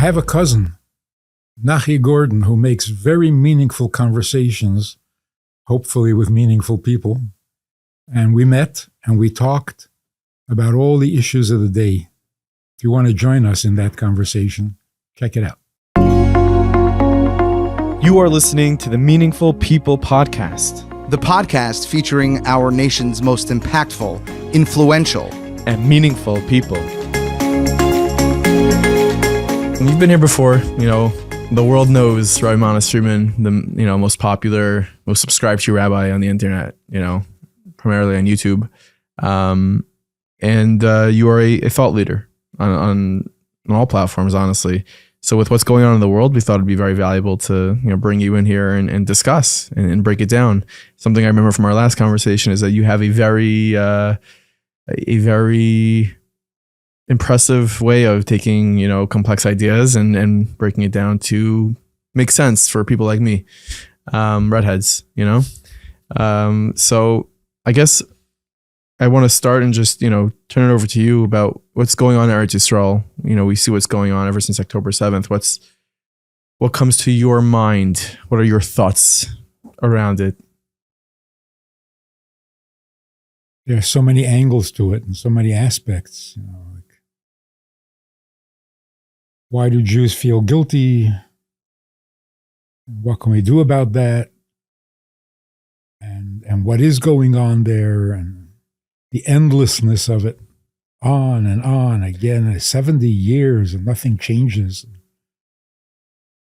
have a cousin, Nachi Gordon, who makes very meaningful conversations, hopefully with meaningful people. And we met and we talked about all the issues of the day. If you want to join us in that conversation, check it out. You are listening to the Meaningful People Podcast. The podcast featuring our nation's most impactful, influential, and meaningful people. And you've been here before, the world knows Rabbi Manis Friedman, the most popular, most subscribed to rabbi on the internet, primarily on YouTube. And you are a thought leader on all platforms, honestly. So with what's going on in the world, we thought it'd be very valuable to bring you in here and discuss and break it down. Something I remember from our last conversation is that you have a very impressive way of taking complex ideas and breaking it down to make sense for people like me, redheads. So I guess I want to start and just, turn it over to you about what's going on in Eretz Yisrael. We see what's going on ever since October 7th. What comes to your mind? What are your thoughts around it? There are so many angles to it and so many aspects. Like, why do Jews feel guilty? What can we do about that? And what is going on there? And the endlessness of it, on and on again, 70 years and nothing changes.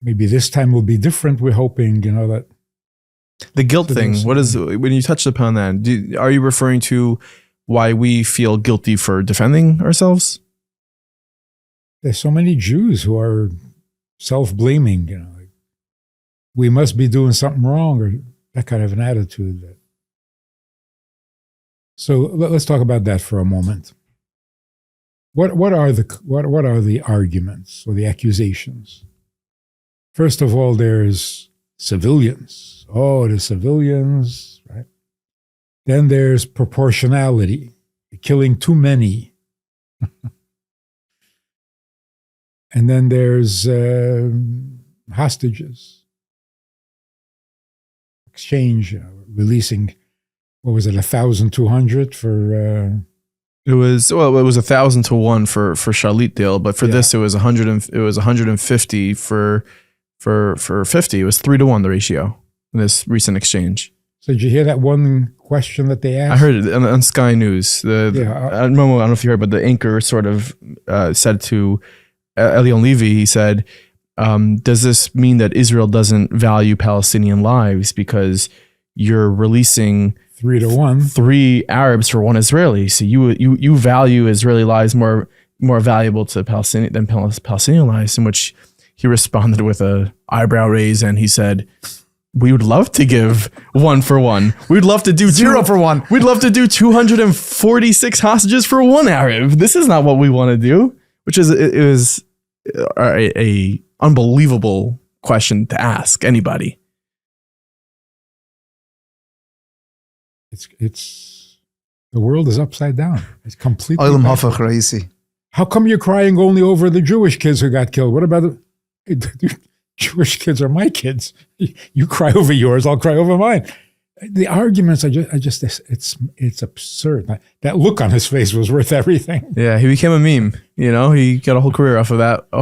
Maybe this time will be different, we're hoping, that. The guilt thing, when you touched upon that, are you referring to why we feel guilty for defending ourselves? There's so many Jews who are self-blaming, like, we must be doing something wrong, or that kind of an attitude. So let's talk about that for a moment. What are the arguments or the accusations? First of all, there's civilians. Oh, the civilians, right? Then there's proportionality, killing too many. And then there's hostages, exchange, releasing. What was it? 1,200 for. It was 1,000 to 1 for Shalit deal, but for this it was 150 for 50. It was 3 to 1 the ratio in this recent exchange. So did you hear that one question that they asked? I heard it on Sky News. I don't know if you heard, but the anchor sort of said to Elion Levy, he said, "Does this mean that Israel doesn't value Palestinian lives because you're releasing 3 to 1, 3 Arabs for 1 Israeli? So you value Israeli lives more valuable to Palestinian than Palestinian lives?" In which he responded with a eyebrow raise, and he said, "We would love to give 1 for 1. We'd love to do 0 for 1. We'd love to do 246 hostages for 1 Arab. This is not what we want to do." Which is a unbelievable question to ask anybody. It's the world is upside down. It's completely. How come you're crying only over the Jewish kids who got killed? What about the Jewish kids are my kids? You cry over yours, I'll cry over mine. The arguments it's absurd. That look on his face was worth everything. Yeah, he became a meme. He got a whole career off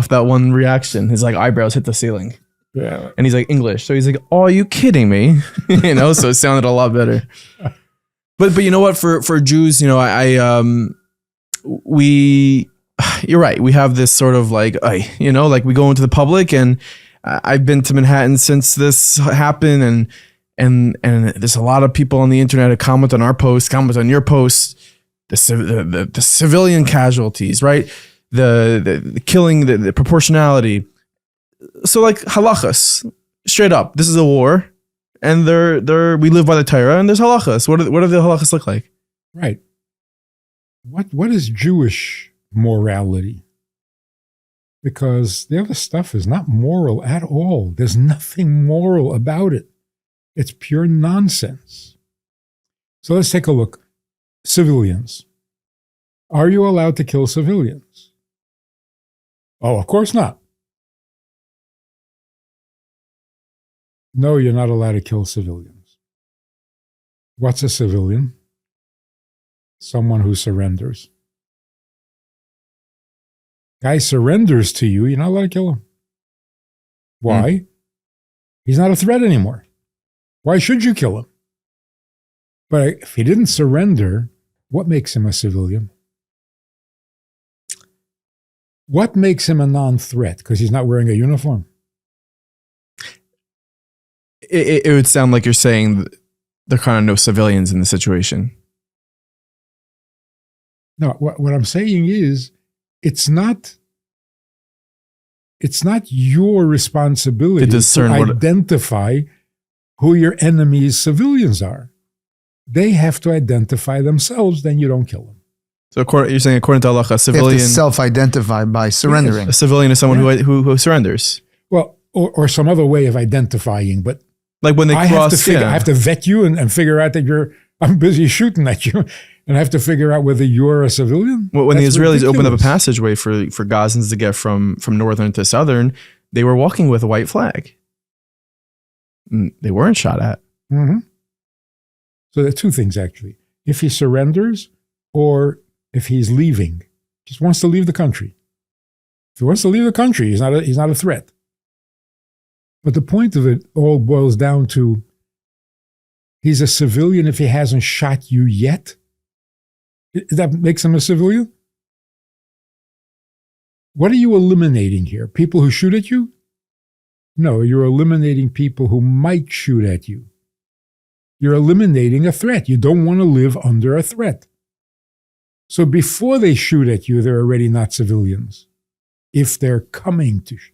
that one reaction. His eyebrows hit the ceiling. Yeah, and he's English, so he's "Oh, are you kidding me?" So it sounded a lot better. But you know what? For Jews, you're right. We have this sort of like we go into the public, and I've been to Manhattan since this happened, and there's a lot of people on the internet who comment on our post, comment on your post, the civilian casualties, right? The killing, the proportionality. So halachas, straight up, this is a war, and we live by the Torah, and there's halachas. What do the halachas look like? Right. What is Jewish morality? Because the other stuff is not moral at all. There's nothing moral about it. It's pure nonsense. So let's take a look. Civilians. Are you allowed to kill civilians? Oh, of course not. No, you're not allowed to kill civilians. What's a civilian? Someone who surrenders. Guy surrenders to you, you're not allowed to kill him. Why? He's not a threat anymore. Why should you kill him? But if he didn't surrender, what makes him a civilian? What makes him a non-threat? Because he's not wearing a uniform? It would sound like you're saying there are kind of no civilians in the situation. No, what I'm saying is it's not your responsibility to discern identify who your enemy's civilians are. They have to identify themselves, then you don't kill them. So you're saying according to halacha, a They civilian have to self-identify by surrendering. a civilian is someone who surrenders. Well, or some other way of identifying, but Like when they I cross, have to vet you and figure out that I'm busy shooting at you, and I have to figure out whether you're a civilian. Well, when That's the Israelis opened up a ridiculous. passageway for Gazans to get from northern to southern, they were walking with a white flag. They weren't shot at. Mm-hmm. So there are two things, actually. If he surrenders or if he's leaving, just wants to leave the country. If he wants to leave the country, he's not a threat. But the point of it all boils down to he's a civilian if he hasn't shot you yet. That makes him a civilian? What are you eliminating here? People who shoot at you? No, you're eliminating people who might shoot at you. You're eliminating a threat. You don't want to live under a threat. So before they shoot at you, they're already not civilians. If they're coming to shoot.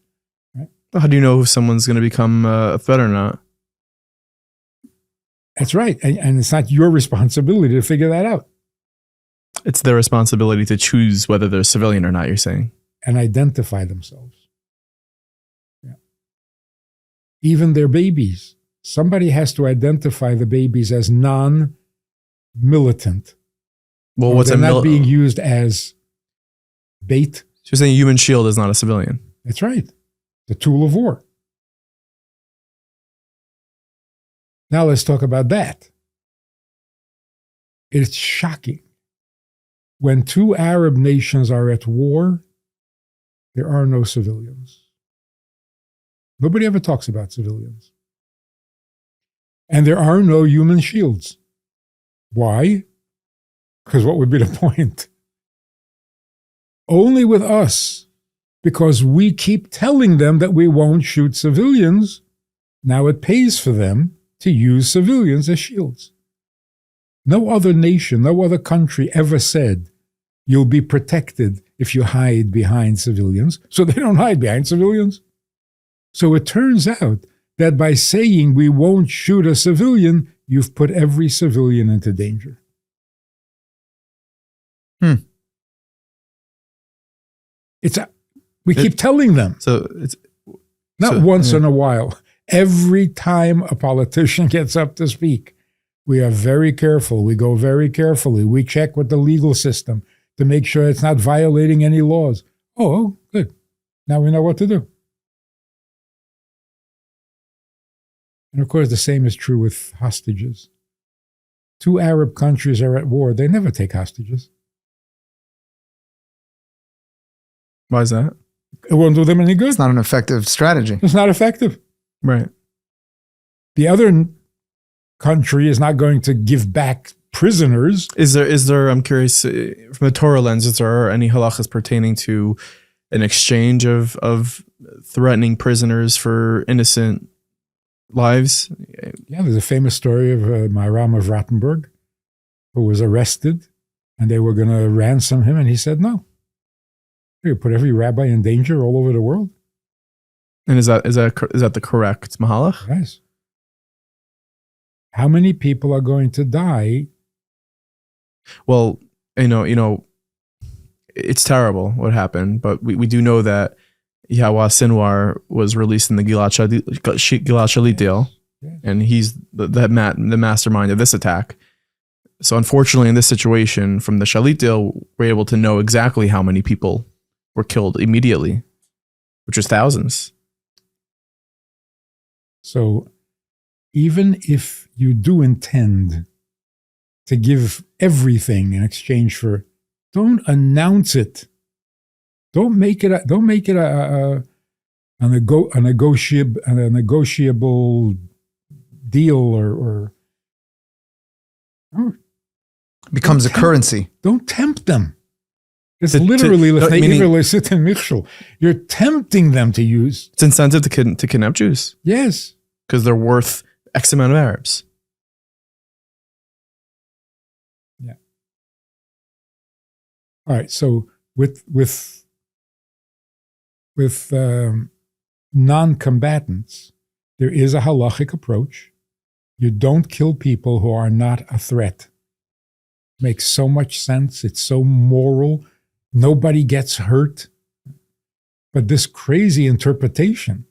How do you know if someone's going to become a threat or not? That's right. And it's not your responsibility to figure that out. It's their responsibility to choose whether they're civilian or not, you're saying. And identify themselves. Yeah. Even their babies. Somebody has to identify the babies as non-militant. Well, what's they're a not being used as bait. So you're saying a human shield is not a civilian? That's right. The tool of war. Now let's talk about that. It's shocking. When two Arab nations are at war, there are no civilians. Nobody ever talks about civilians. And there are no human shields. Why? Because what would be the point? Only with us, because we keep telling them that we won't shoot civilians, now it pays for them to use civilians as shields. No other nation, no other country ever said, you'll be protected if you hide behind civilians. So they don't hide behind civilians. So it turns out that by saying we won't shoot a civilian, you've put every civilian into danger. We keep telling them. So it's Not once in a while. Every time a politician gets up to speak, we are very careful. We go very carefully. We check with the legal system to make sure it's not violating any laws. Oh, good. Now we know what to do. And of course, the same is true with hostages. Two Arab countries are at war. They never take hostages. Why is that? It won't do them any good. It's not an effective strategy. It's not effective. Right. The other country is not going to give back prisoners. Is there, I'm curious, from the Torah lens, is there any halachas pertaining to an exchange of threatening prisoners for innocent lives? Yeah, there's a famous story of Myram of Rottenburg, who was arrested, and they were going to ransom him, and he said no. You put every rabbi in danger all over the world. And is that the correct mahalach? Yes. How many people are going to die? Well, you know, it's terrible what happened, but we do know that Yahweh Sinwar was released in the Gilad Shalit deal, Yes. and he's the mastermind of this attack. So unfortunately, in this situation, from the Shalit deal, we're able to know exactly how many people were killed immediately, which was thousands. So even if you do intend to give everything in exchange for, don't announce it. Don't make it a negotiable deal or becomes a currency. Don't tempt them. It's literally you're tempting them to use. It's incentive to kidnap Jews. Yes. Because they're worth X amount of Arabs. Yeah. All right. So with non-combatants, there is a halachic approach. You don't kill people who are not a threat. Makes so much sense. It's so moral. Nobody gets hurt. But this crazy interpretation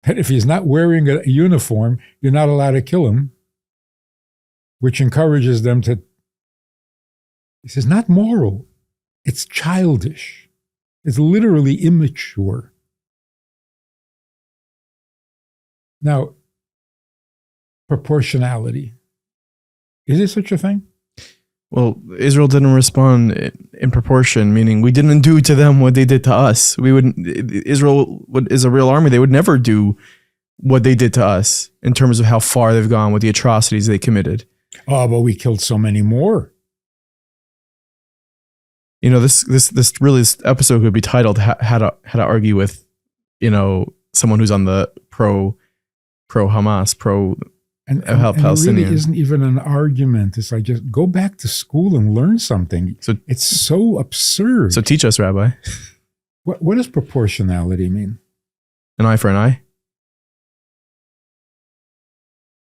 that if he's not wearing a uniform, you're not allowed to kill him, which encourages them to. This is not moral. It's childish. It's literally immature. Now, proportionality. Is there such a thing? Well, Israel didn't respond in proportion, meaning we didn't do to them what they did to us. Israel is a real army. They would never do what they did to us in terms of how far they've gone with the atrocities they committed. Oh, but we killed so many more. You know, this episode could be titled "How to Argue with," someone who's on the pro Hamas, and it really isn't even an argument. It's like, just go back to school and learn something. So it's so absurd. So teach us, Rabbi. What does proportionality mean? An eye for an eye.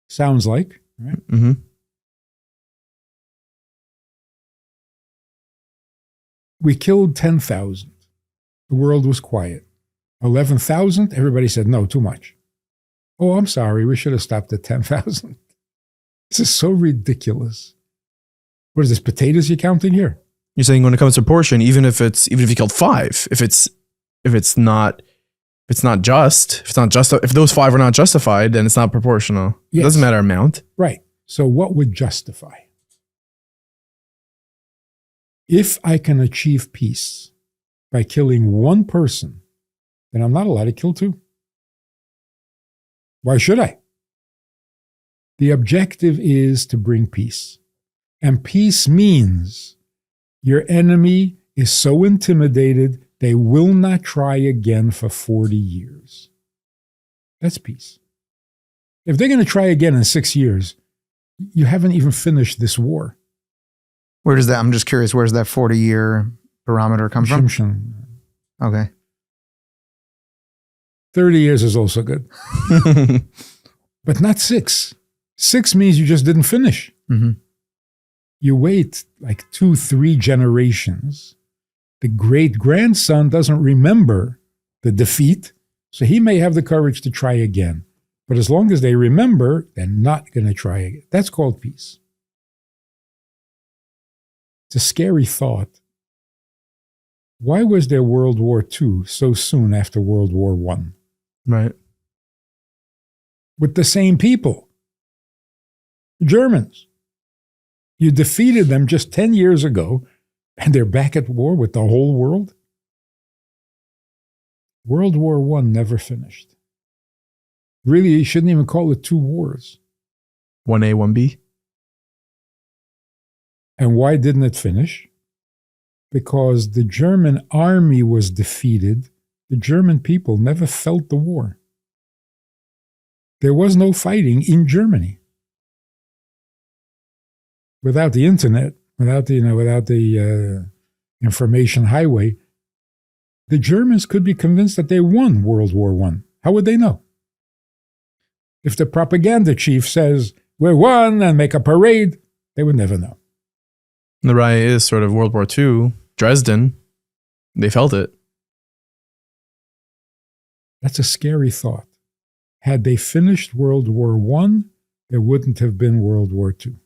Sounds like, right? Mm-hmm. We killed 10,000. The world was quiet. 11,000, everybody said, no, too much. Oh, I'm sorry, we should have stopped at 10,000. This is so ridiculous. What is this, potatoes you're counting here? You're saying when it comes to proportion, even if you killed 5, if those 5 are not justified, then it's not proportional. Yes. It doesn't matter amount. Right. So what would justify? If I can achieve peace by killing one person, then I'm not allowed to kill 2. Why should I? The objective is to bring peace. And peace means your enemy is so intimidated, they will not try again for 40 years. That's peace. If they're going to try again in 6 years, you haven't even finished this war. Where does that, I'm just curious, where does that 40-year barometer come from? Okay. 30 years is also good. But not 6. 6 means you just didn't finish. Mm-hmm. You wait like 2-3 generations. The great-grandson doesn't remember the defeat, so he may have the courage to try again. But as long as they remember, they're not going to try again. That's called peace. It's a scary thought. Why was there World War II so soon after World War I? Right. With the same people. The Germans. You defeated them just 10 years ago, and they're back at war with the whole world? World War I never finished. Really, you shouldn't even call it 2 wars. 1A, 1B. And why didn't it finish? Because the German army was defeated. The German people never felt the war. There was no fighting in Germany. Without the internet, without the information highway, the Germans could be convinced that they won World War I. How would they know? If the propaganda chief says, we won, and make a parade, they would never know. The riot is sort of World War II. Dresden, they felt it. That's a scary thought. Had they finished World War I, there wouldn't have been World War II.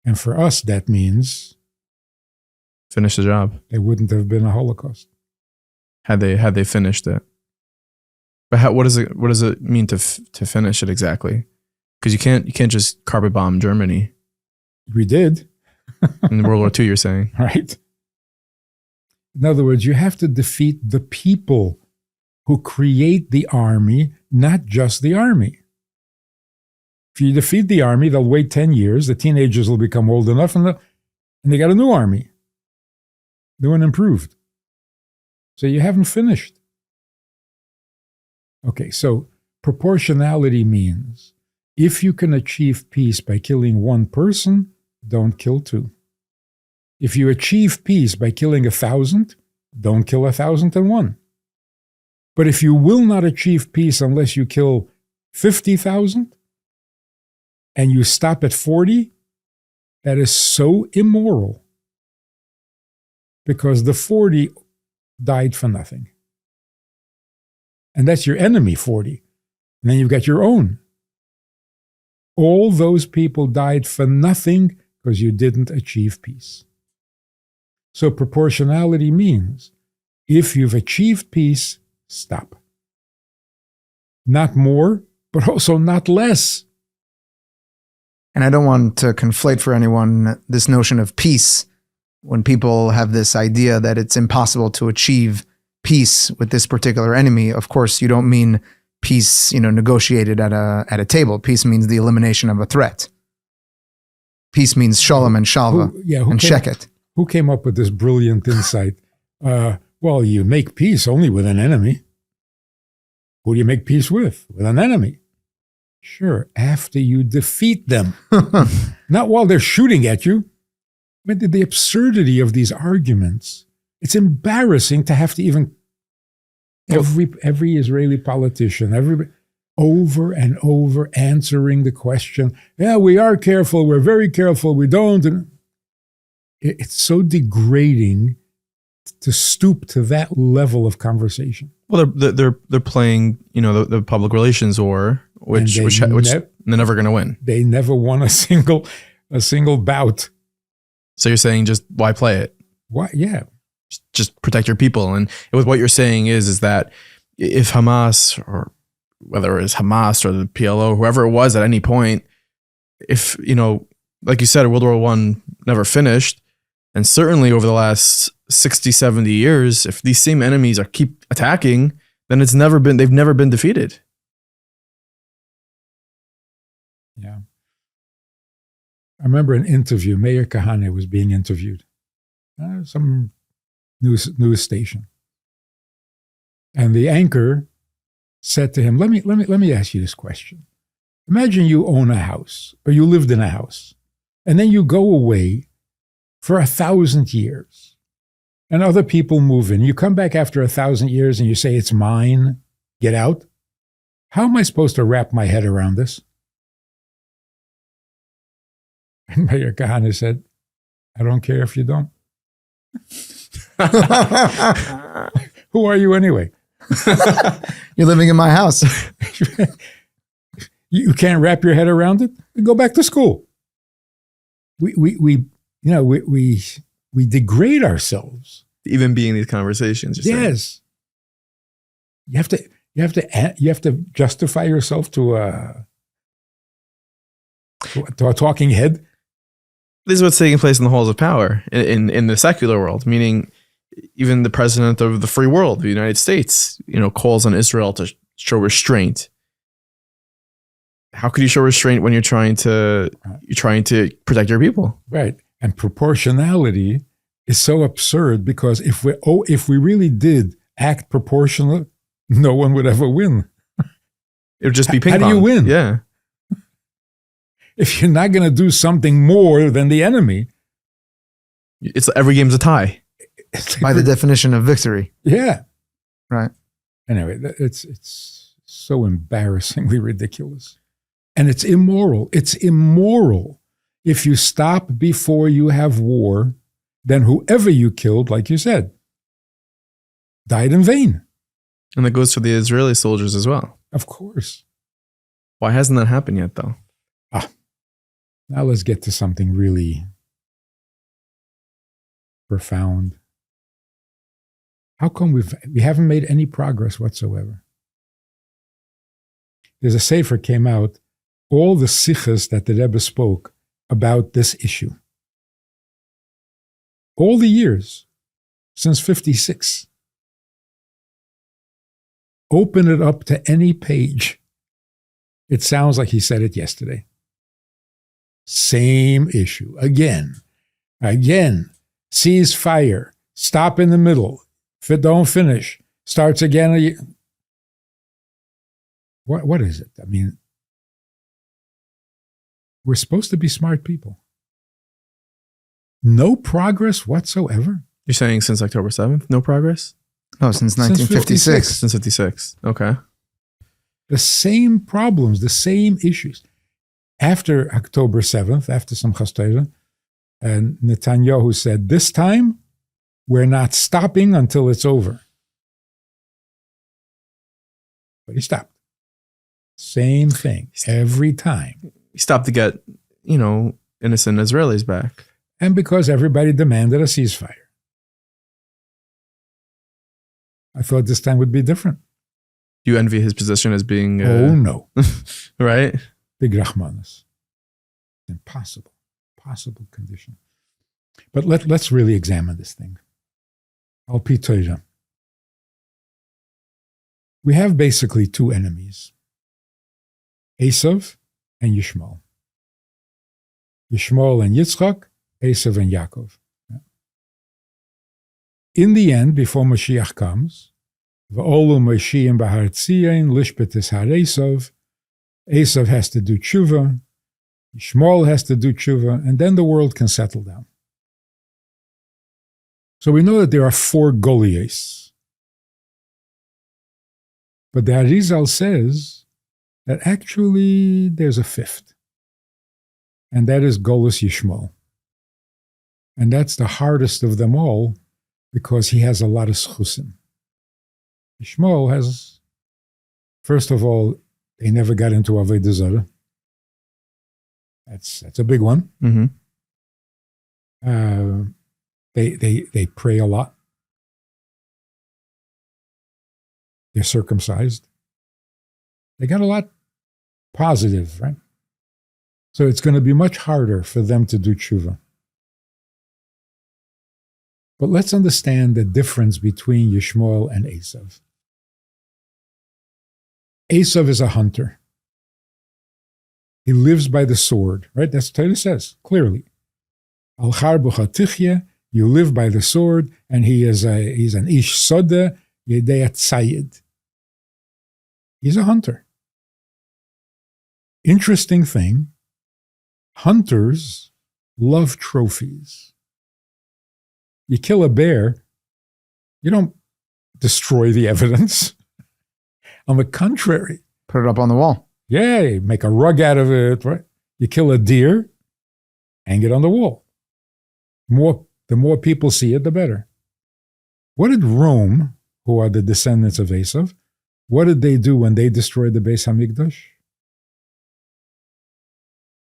And for us, that means finish the job. There wouldn't have been a Holocaust. Had they finished it. But what does it mean to finish it exactly? Because you can't just carpet bomb Germany. We did. In World War II, you're saying. Right. In other words, you have to defeat the people who create the army, not just the army. If you defeat the army, they'll wait 10 years. The teenagers will become old enough, and they got a new army. New and improved. So you haven't finished. Okay, so proportionality means if you can achieve peace by killing one person, don't kill two. If you achieve peace by killing 1,000, don't kill 1,001. But if you will not achieve peace unless you kill 50,000 and you stop at 40, that is so immoral because the 40 died for nothing. And that's your enemy, 40. And then you've got your own. All those people died for nothing because you didn't achieve peace. So proportionality means if you've achieved peace, stop. Not more, but also not less. And I don't want to conflate for anyone this notion of peace when people have this idea that it's impossible to achieve peace with this particular enemy. Of course, you don't mean peace, negotiated at a table. Peace means the elimination of a threat. Peace means shalom and shalva and sheket. Who came up with this brilliant insight? Well, you make peace only with an enemy. Who do you make peace with? With an enemy. Sure, after you defeat them. Not while they're shooting at you. I mean, the absurdity of these arguments, it's embarrassing to have to even, every Israeli politician, everybody, over and over answering the question, yeah, we are careful, we're very careful, we don't. And it's so degrading to stoop to that level of conversation. Well, they're playing, the public relations war, which they're never going to win. They never won a single bout. So you're saying just why play it? Why? Yeah. Just protect your people. And with what you're saying is that if Hamas, or whether it was Hamas or the PLO, whoever it was at any point, if, like you said, World War I never finished, and certainly over the last 60, 70 years, if these same enemies keep attacking, then they've never been defeated. Yeah. I remember an interview, Meir Kahane was being interviewed. Some news station. And the anchor said to him, let me ask you this question. Imagine you own a house, or you lived in a house, and then you go away for 1,000 years, and other people move in. You come back after 1,000 years and you say, it's mine, get out. How am I supposed to wrap my head around this? And Meir Kahane said, I don't care if you don't. Who are you anyway? You're living in my house. You can't wrap your head around it? Go back to school. We degrade ourselves. Even being these conversations. Yes. You have to justify yourself to a talking head. This is what's taking place in the halls of power in the secular world, meaning even the president of the free world, the United States, calls on Israel to show restraint. How could you show restraint when you're trying to protect your people? Right. And proportionality is so absurd because if we really did act proportional, no one would ever win. It would just be ping pong. How do you win? Yeah. If you're not going to do something more than the enemy, it's every game's a tie. By the definition of victory. Yeah. Right. Anyway, it's so embarrassingly ridiculous. And it's immoral. It's immoral. If you stop before you have war, then whoever you killed, like you said, died in vain. And that goes for the Israeli soldiers as well. Of course. Why hasn't that happened yet, though? Now let's get to something really profound. How come we haven't made any progress whatsoever? There's a sefer came out, all the sichas that the Rebbe spoke about this issue. All the years since 56. Open it up to any page. It sounds like he said it yesterday. Same issue. Again. Cease fire. Stop in the middle. If it don't finish. Starts again. What is it? I mean, we're supposed to be smart people. No progress whatsoever. You're saying since October 7th, no progress? No, since 1956. Since 56. Okay. The same problems, the same issues. After October 7th, after Simchas Torah, and Netanyahu said, this time, we're not stopping until it's over. But he stopped. Same thing every time. He stopped to get, innocent Israelis back. And because everybody demanded a ceasefire. I thought this time would be different. Do you envy his position as being... oh, no. Right? Big Rahmanas. Impossible condition. But let's really examine this thing. Al Pi Torah. We have basically two enemies. Esav and Yishmael. Yishmael and Yitzchak, Esav and Yaakov. In the end, before Mashiach comes, V'olu Mashiach b'har Tzion lishpet es har Esav. Esav has to do tshuva. Yishmael has to do tshuva, and then the world can settle down. So we know that there are 4 Goliaths. But the Arizal says that actually there's a 5th. And that is Golus Yishmael. And that's the hardest of them all because he has a lot of schusim. Yishmael has, first of all, they never got into Avodah Zarah. That's a big one. Mm-hmm. They pray a lot. They're circumcised. They got a lot positive, right? So it's going to be much harder for them to do tshuva. But let's understand the difference between Yishmael and Esav. Esav is a hunter. He lives by the sword, right? That's what Torah says, clearly. Al charbucha tichya, you live by the sword, and he's an ish soda, yedei tzayid. He's a hunter. Interesting thing, hunters love trophies. You kill a bear, you don't destroy the evidence. On the contrary. Put it up on the wall. Yeah, you make a rug out of it, right? You kill a deer, hang it on the wall. The more people see it, the better. What did Rome, who are the descendants of Esav, what did they do when they destroyed the Beis Hamikdash?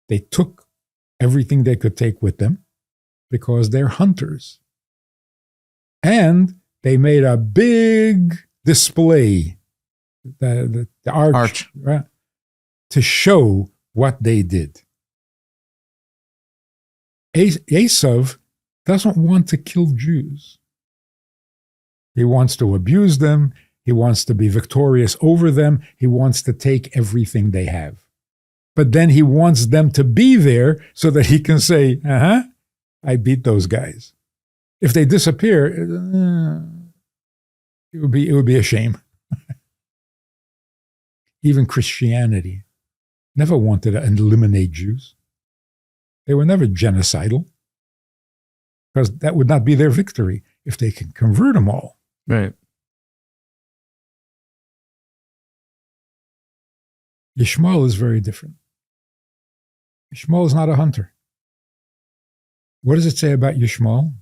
They took everything they could take with them because they're hunters. And they made a big display, the arch. Right, to show what they did. Esav doesn't want to kill Jews. He wants to abuse them. He wants to be victorious over them. He wants to take everything they have. But then he wants them to be there so that he can say, I beat those guys. If they disappear, it would be a shame. Even Christianity never wanted to eliminate Jews. They were never genocidal because that would not be their victory if they can convert them all. Right. Yishmael is very different. Yishmael is not a hunter. What does it say about Yishmael?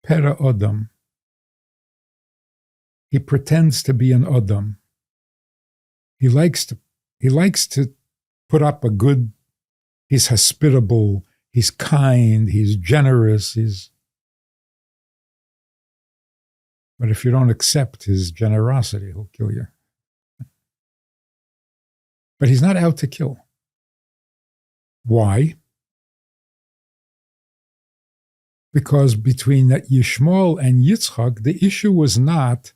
Pera Odom. He pretends to be an Odom. He likes to put up a good, he's hospitable, he's kind, he's generous, but if you don't accept his generosity, he'll kill you. But he's not out to kill. Why? Because between Yishmael and Yitzchak, the issue was not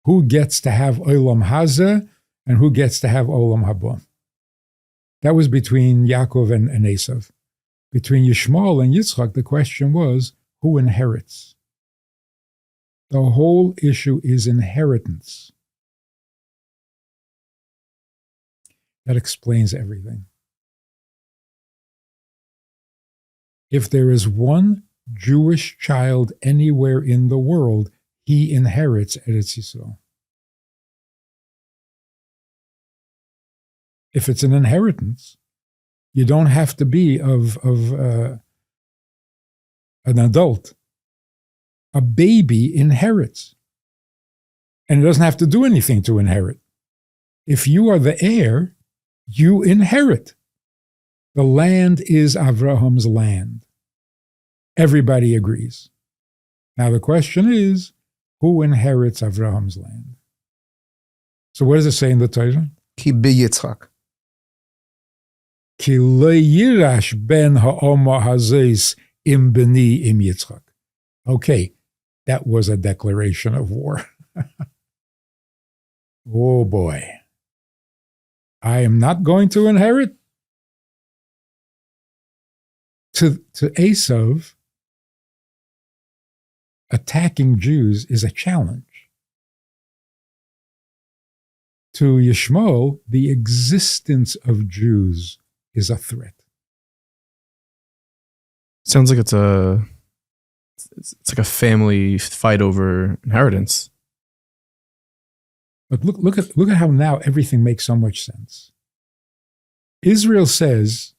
who gets to have Olam Hazeh and who gets to have Olam Haba. That was between Yaakov and Esav. Between Yishmael and Yitzchak, the question was who inherits. The whole issue is inheritance. That explains everything. If there is one Jewish child anywhere in the world, he inherits Eretz Yisrael. If it's an inheritance, you don't have to be of an adult. A baby inherits. And it doesn't have to do anything to inherit. If you are the heir, you inherit. The land is Avraham's land. Everybody agrees. Now the question is, who inherits Avraham's land? So what does it say in the Torah? Ki b'Yitzchak. Ki lo yirash ben ha'oma hazes im beni im Yitzchak. Okay, that was a declaration of war. Oh boy. I am not going to inherit. To Esav, attacking Jews is a challenge. To Yishmael, the existence of Jews is a threat. Sounds like it's like a family fight over inheritance. But look at how now everything makes so much sense. Israel says,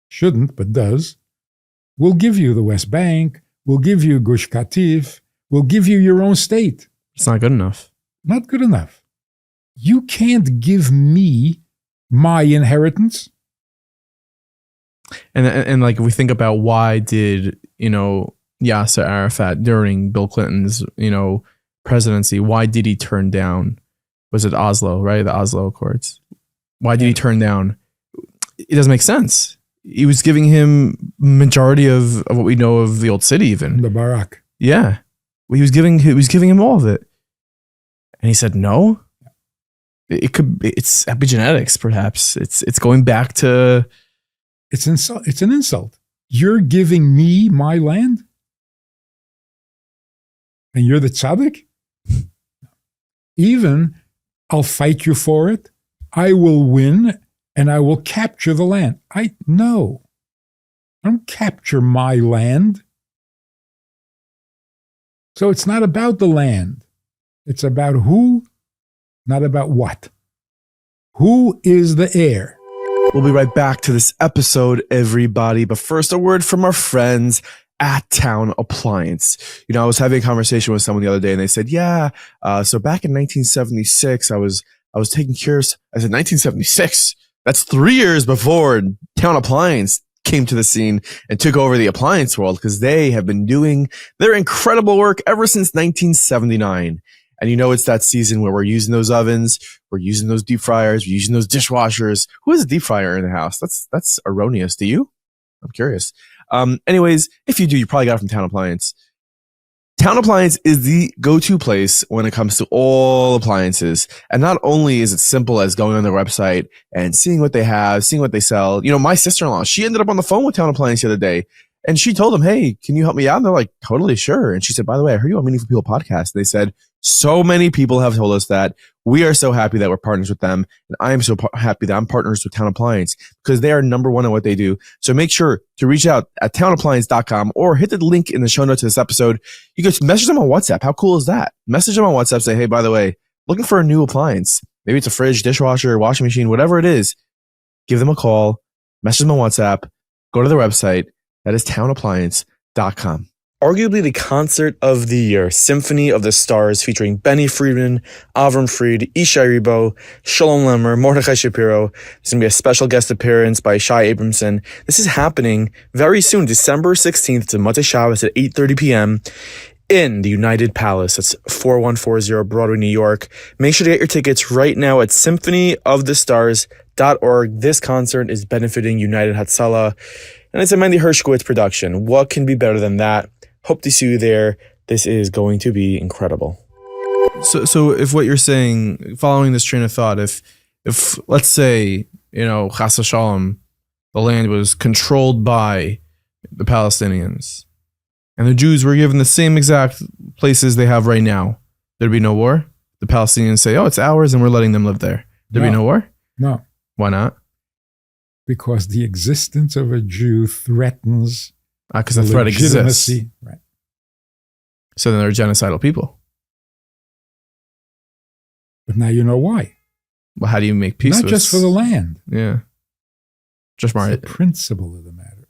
shouldn't, but does, we'll give you the West Bank, we'll give you Gush Katif, we'll give you your own state. It's not good enough. Not good enough. You can't give me my inheritance. And like if we think about why did, Yasser Arafat during Bill Clinton's, presidency, why did he turn down, was it Oslo, right? The Oslo Accords. Why did he turn down? It doesn't make sense. He was giving him majority of what we know of the old city even. The Barak. Yeah. He was giving him all of it. And he said no. It's epigenetics, perhaps. It's going back to it's an insult. You're giving me my land? And you're the tzaddik? Even I'll fight you for it. I will win and I will capture the land. No. I don't capture my land. So it's not about the land. It's about who, not about what. Who is the heir? We'll be right back to this episode, everybody. But first, a word from our friends at Town Appliance. I was having a conversation with someone the other day and they said, so back in 1976, I was taking care of, I said, 1976? That's 3 years before Town Appliance came to the scene and took over the appliance world, because they have been doing their incredible work ever since 1979. And it's that season where we're using those ovens, we're using those deep fryers, we're using those dishwashers. Who has a deep fryer in the house? That's erroneous. Do you? I'm curious. Anyways, if you do, you probably got it from Town Appliance. Town Appliance is the go-to place when it comes to all appliances. And not only is it simple as going on their website and seeing what they have, seeing what they sell. My sister-in-law, she ended up on the phone with Town Appliance the other day. And she told them, hey, can you help me out? And they're like, totally, sure. And she said, by the way, I heard you on Meaningful People podcast. And they said, so many people have told us that. We are so happy that we're partners with them. And I am so happy that I'm partners with Town Appliance, because they are number one at what they do. So make sure to reach out at townappliance.com or hit the link in the show notes of this episode. You can message them on WhatsApp. How cool is that? Message them on WhatsApp. Say, hey, by the way, looking for a new appliance. Maybe it's a fridge, dishwasher, washing machine, whatever it is. Give them a call. Message them on WhatsApp. Go to their website. That is townappliance.com. Arguably the concert of the year, Symphony of the Stars, featuring Benny Friedman, Avram Fried, Ishai Ribo, Shalom Lemmer, Mordechai Shapiro. There's going to be a special guest appearance by Shai Abramson. This is happening very soon, December 16th. It's a Motzei Shabbos at 8:30 p.m. in the United Palace. That's 4140 Broadway, New York. Make sure to get your tickets right now at symphonyofthestars.com. United.org. This concert is benefiting United Hatzalah, and it's a Mendy Hershkowitz production. What can be better than that? Hope to see you there. This is going to be incredible. So if what you're saying, following this train of thought, if let's say, Chas v'shalom, the land was controlled by the Palestinians, and the Jews were given the same exact places they have right now, there'd be no war? The Palestinians say, oh, it's ours, and we're letting them live there. There'd be no war? No. Why not? Because the existence of a Jew threatens because the threat exists. Right. So then they're genocidal people. But now you know why. Well, how do you make peace? Not just for the land. Yeah. Just the principle of the matter.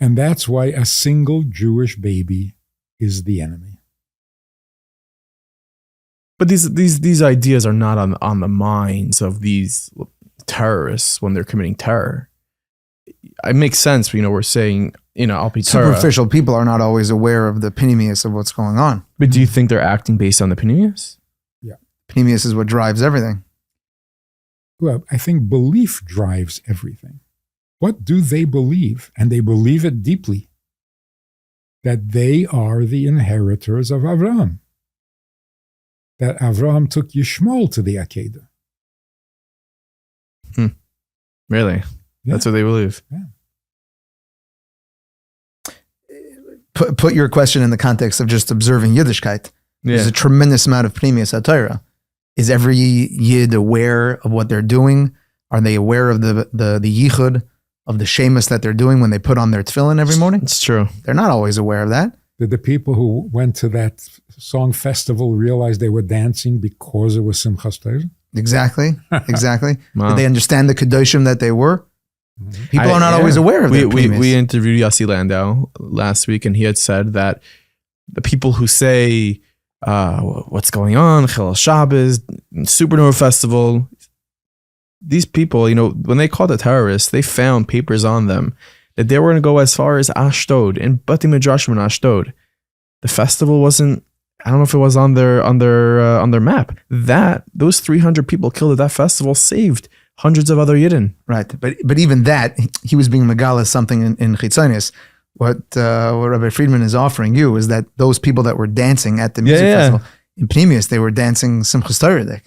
And that's why a single Jewish baby is the enemy. But these ideas are not on the minds of these terrorists when they're committing terror. It makes sense, we're saying, I'll be terror. Superficial people are not always aware of the pneumius of what's going on. But do you think they're acting based on the pneumius? Yeah. Pneumius is what drives everything. Well, I think belief drives everything. What do they believe? And they believe it deeply. That they are the inheritors of Avraham. That Avraham took Yishmael to the Akedah. Really? Yeah. That's what they believe? Yeah. Put your question in the context of just observing Yiddishkeit. Yeah. There's a tremendous amount of Pneumius HaTorah. Is every Yid aware of what they're doing? Are they aware of the yichud, of the shemus that they're doing when they put on their tefillin every morning? It's true. They're not always aware of that. Did the people who went to that song festival realize they were dancing because it was Simchas Torah? Exactly. Wow. Did they understand the Kedoshim that they were? Mm-hmm. People are not always aware of that. We interviewed Yossi Landau last week, and he had said that the people who say, what's going on, Chilul Shabbos, Supernova Festival, these people, when they called the terrorists, they found papers on them that they were going to go as far as Ashdod, in Bati Midrashim in Ashdod. The festival wasn't, I don't know if it was on their map. Those 300 people killed at that festival saved hundreds of other Yidden. Right, but even that, he was being megala something in Chitzonius. What Rabbi Friedman is offering you is that those people that were dancing at the music festival, in Pneumius, they were dancing Simchas Torah.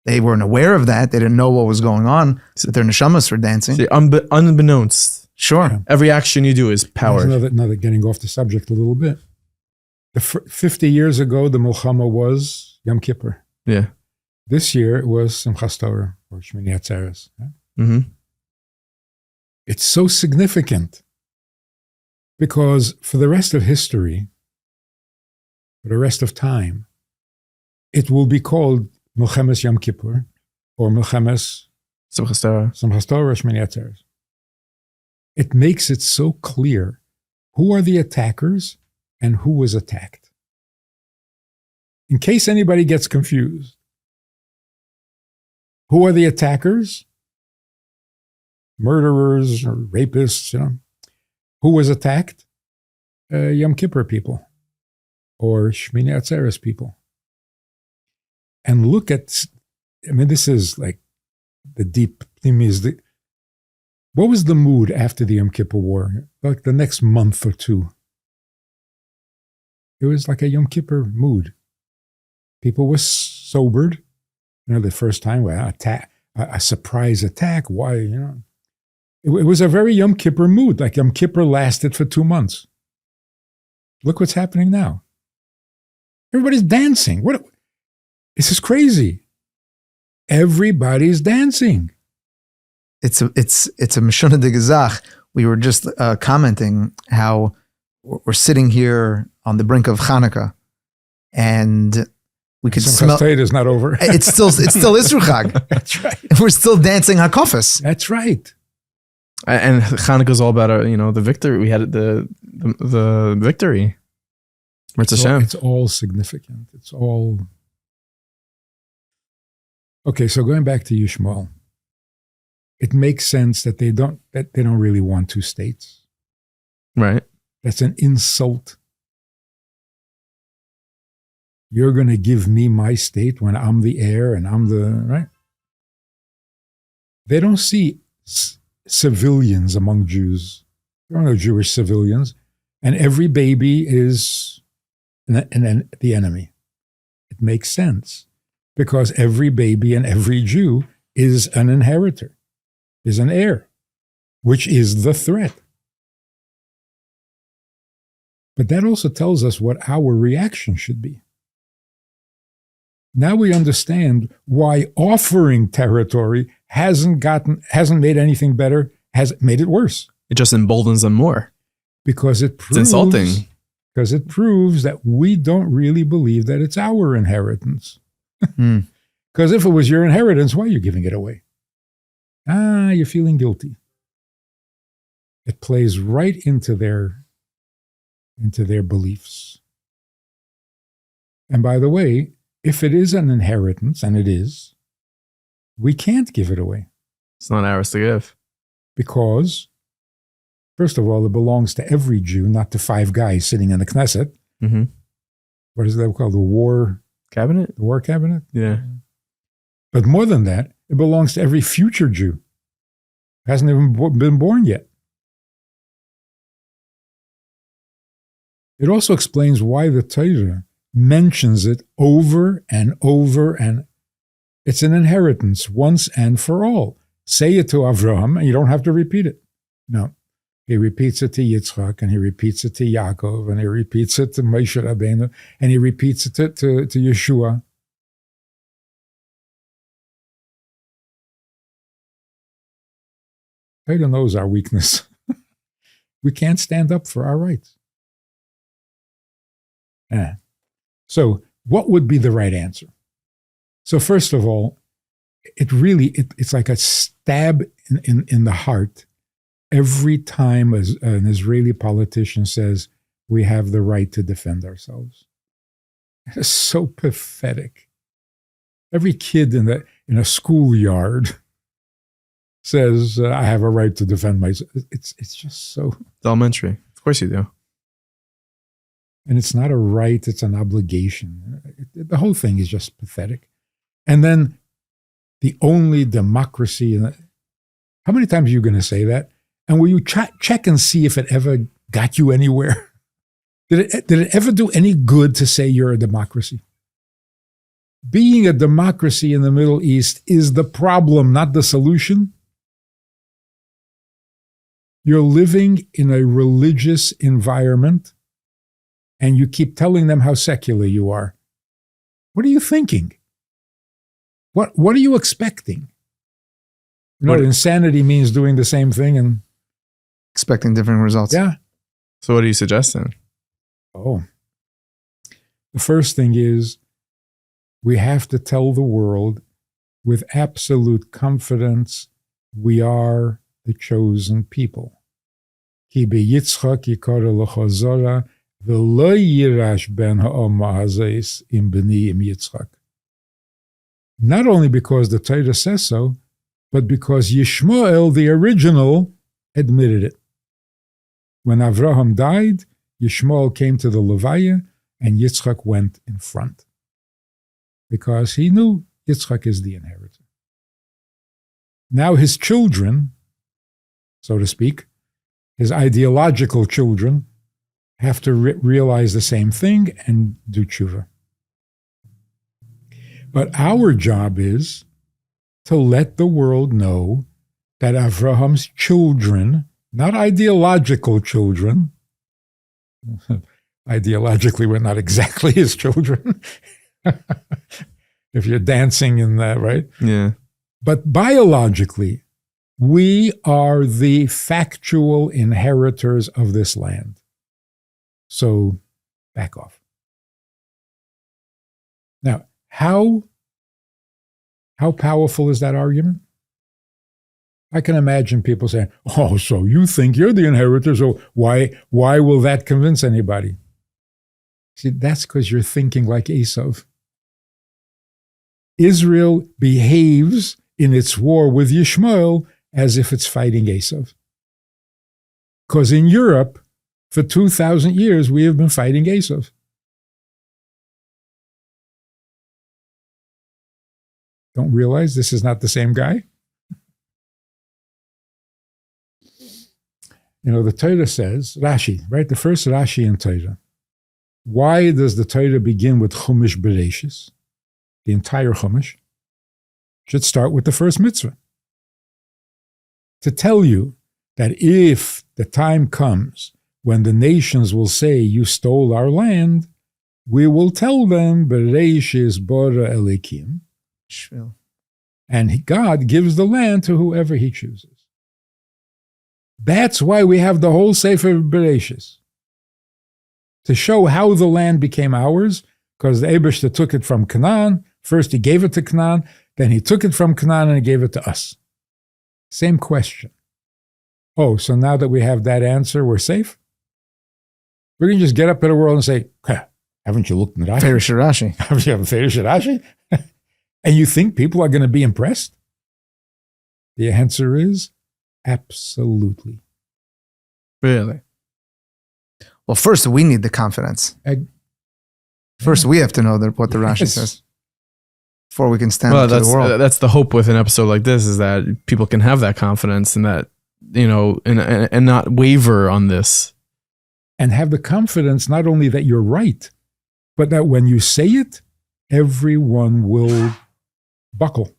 They weren't aware of that. They didn't know what was going on. But their neshamas were dancing. See, unbeknownst. Sure. Yeah. Every action you do is powered. Another getting off the subject a little bit. 50 years ago, the Milchama was Yom Kippur. Yeah. This year, it was Simchas Torah, or Shmini Atzeres. Right? Mm-hmm. It's so significant because for the rest of history, for the rest of time, it will be called Milchemes Yom Kippur or Milchemes Simchas Torah, Shmini Atzeres. It makes it so clear who are the attackers and who was attacked. In case anybody gets confused, who are the attackers? Murderers or rapists, Who was attacked? Yom Kippur people or Shmini Atzeres people. And look at, this is like the deep theme is what was the mood after the Yom Kippur War? Like the next month or two. It was like a Yom Kippur mood. People were sobered. The first time, a surprise attack. Why, It was a very Yom Kippur mood. Like Yom Kippur lasted for 2 months. Look what's happening now. Everybody's dancing. This is crazy. Everybody's dancing. It's a Mishuna de Gezach. We were just commenting how we're sitting here on the brink of Hanukkah, and we could smell. Simchas is not over. It's still Isru Chag. That's right. We're still dancing Hakofis. That's right. And Hanukkah's all about the victory. We had the victory. It's all significant. It's all okay. So going back to Yishmael, it makes sense that they don't really want two states. Right. That's an insult. You're going to give me my state when I'm the heir and I'm the right. They don't see civilians among Jews. There are no Jewish civilians. And every baby is the enemy. It makes sense because every baby and every Jew is an inheritor, is an heir, which is the threat. But that also tells us what our reaction should be. Now we understand why offering territory hasn't made anything better, has made it worse. It just emboldens them more. Because it proves, it's insulting. Because it proves that we don't really believe that it's our inheritance. Because if it was your inheritance, why are you giving it away? You're feeling guilty. It plays right into their beliefs. And by the way, if it is an inheritance, and it is, we can't give it away. It's not ours to give. Because, first of all, it belongs to every Jew, not to 5 guys sitting in the Knesset. Mm-hmm. What is that called? The War Cabinet? The War Cabinet? Yeah. But more than that, it belongs to every future Jew. Hasn't even been born yet. It also explains why the Torah mentions it over and over, and it's an inheritance once and for all. Say it to Avraham, and you don't have to repeat it. No. He repeats it to Yitzchak, and he repeats it to Yaakov, and he repeats it to Moshe Rabbeinu, and he repeats it to Yeshua. Torah knows our weakness. We can't stand up for our rights. So what would be the right answer? So first of all, it's like a stab in the heart every time an Israeli politician says, we have the right to defend ourselves. It's so pathetic. Every kid in a schoolyard says, I have a right to defend myself. It's just so... It's elementary. Of course you do. And it's not a right, it's an obligation. The whole thing is just pathetic. And then the only democracy... How many times are you going to say that? And will you check and see if it ever got you anywhere? Did it ever do any good to say you're a democracy? Being a democracy in the Middle East is the problem, not the solution. You're living in a religious environment, and you keep telling them how secular you are. What are you thinking? What are you expecting? You know, insanity means doing the same thing and expecting different results. Yeah. So what are you suggesting? Oh. The first thing is we have to tell the world with absolute confidence we are the chosen people. Ki beYitzchak yikara l'chazara v'lo yirash ben ha'oma hazais im b'ni im Yitzchak. Not only because the Torah says so, but because Yishmael, the original, admitted it. When Avraham died, Yishmael came to the Levaya, and Yitzchak went in front. Because he knew Yitzchak is the inheritor. Now his children, so to speak, his ideological children, have to realize the same thing and do tshuva. But our job is to let the world know that Avraham's children, not ideological children, ideologically we're not exactly his children, if you're dancing in that, right? Yeah. But biologically, we are the factual inheritors of this land. So back off. Now, how powerful is that argument? I can imagine people saying, oh, so you think you're the inheritor, so why will that convince anybody? See, that's because you're thinking like Esav. Israel behaves in its war with Yishmael as if it's fighting Esav. Because in Europe, for 2,000 years, we have been fighting Esav. Don't realize this is not the same guy? the Torah says, Rashi, right? The first Rashi in Torah. Why does the Torah begin with Chumash Bereshis? The entire Chumash should start with the first mitzvah. To tell you that if the time comes when the nations will say, you stole our land, we will tell them, Bereshis Bora Elikim. And God gives the land to whoever he chooses. That's why we have the whole Sefer Bereshis. To show how the land became ours, because the Eibishter took it from Canaan. First he gave it to Canaan, then he took it from Canaan and he gave it to us. Same question. Oh, so now that we have that answer, we're safe? We're going to just get up in the world and say, haven't you looked in Rashi? Rashi. Haven't you Rashi? And you think people are going to be impressed? The answer is absolutely. Really? Well, first we need the confidence. First we have to know what the Rashi says before we can stand up to the world. That's the hope with an episode like this, is that people can have that confidence and that, and not waver on this. And have the confidence not only that you're right, but that when you say it, everyone will buckle.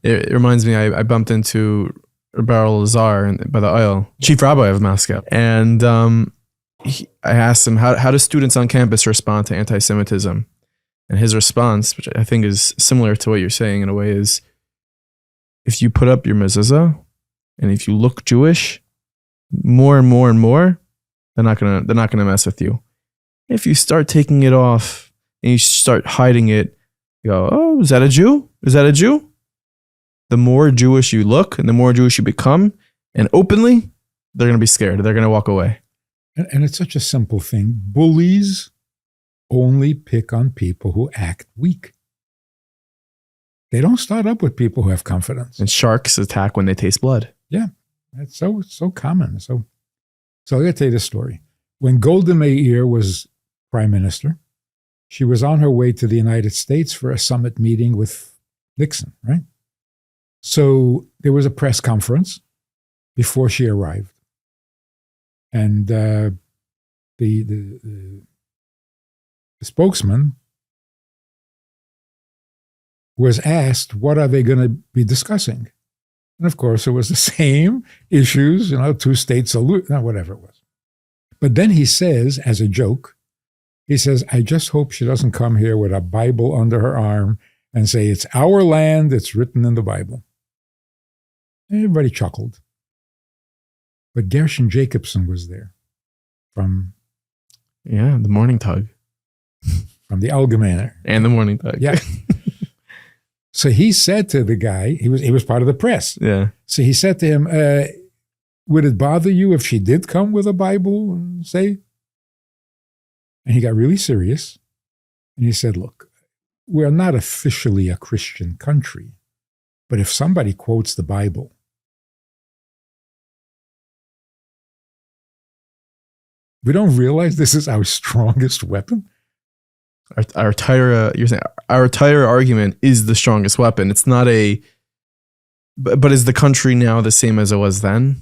It reminds me, I bumped into Rabbi Lazar by the aisle, chief rabbi of Moscow. And I asked him, how do students on campus respond to anti-Semitism? And his response, which I think is similar to what you're saying in a way, is if you put up your mezuzah and if you look Jewish, more and more and more, they're not gonna mess with you. If you start taking it off and you start hiding it, you go, oh, is that a Jew? Is that a Jew? The more Jewish you look and the more Jewish you become, and openly, they're going to be scared. They're going to walk away. And it's such a simple thing. Bullies only pick on people who act weak. They don't start up with people who have confidence. And sharks attack when they taste blood. Yeah, that's so common. So I got to tell you this story. When Golda Meir was prime minister, she was on her way to the United States for a summit meeting with Nixon, right? So there was a press conference before she arrived. And the spokesman was asked, what are they going to be discussing? And of course, it was the same issues, 2 states, whatever it was. But then he says, as a joke, he says, I just hope she doesn't come here with a Bible under her arm and say, it's our land, it's written in the Bible. Everybody chuckled. But Gershon Jacobson was there from... Yeah, the Morning Tug. From the Allgemeiner. And the Morning Tug. Yeah. So he said to the guy, he was part of the press. Yeah. So he said to him, would it bother you if she did come with a Bible and say? And he got really serious. And he said, look, we're not officially a Christian country, but if somebody quotes the Bible, we don't realize this is our strongest weapon? Our entire argument is the strongest weapon. It's not but is the country now the same as it was then?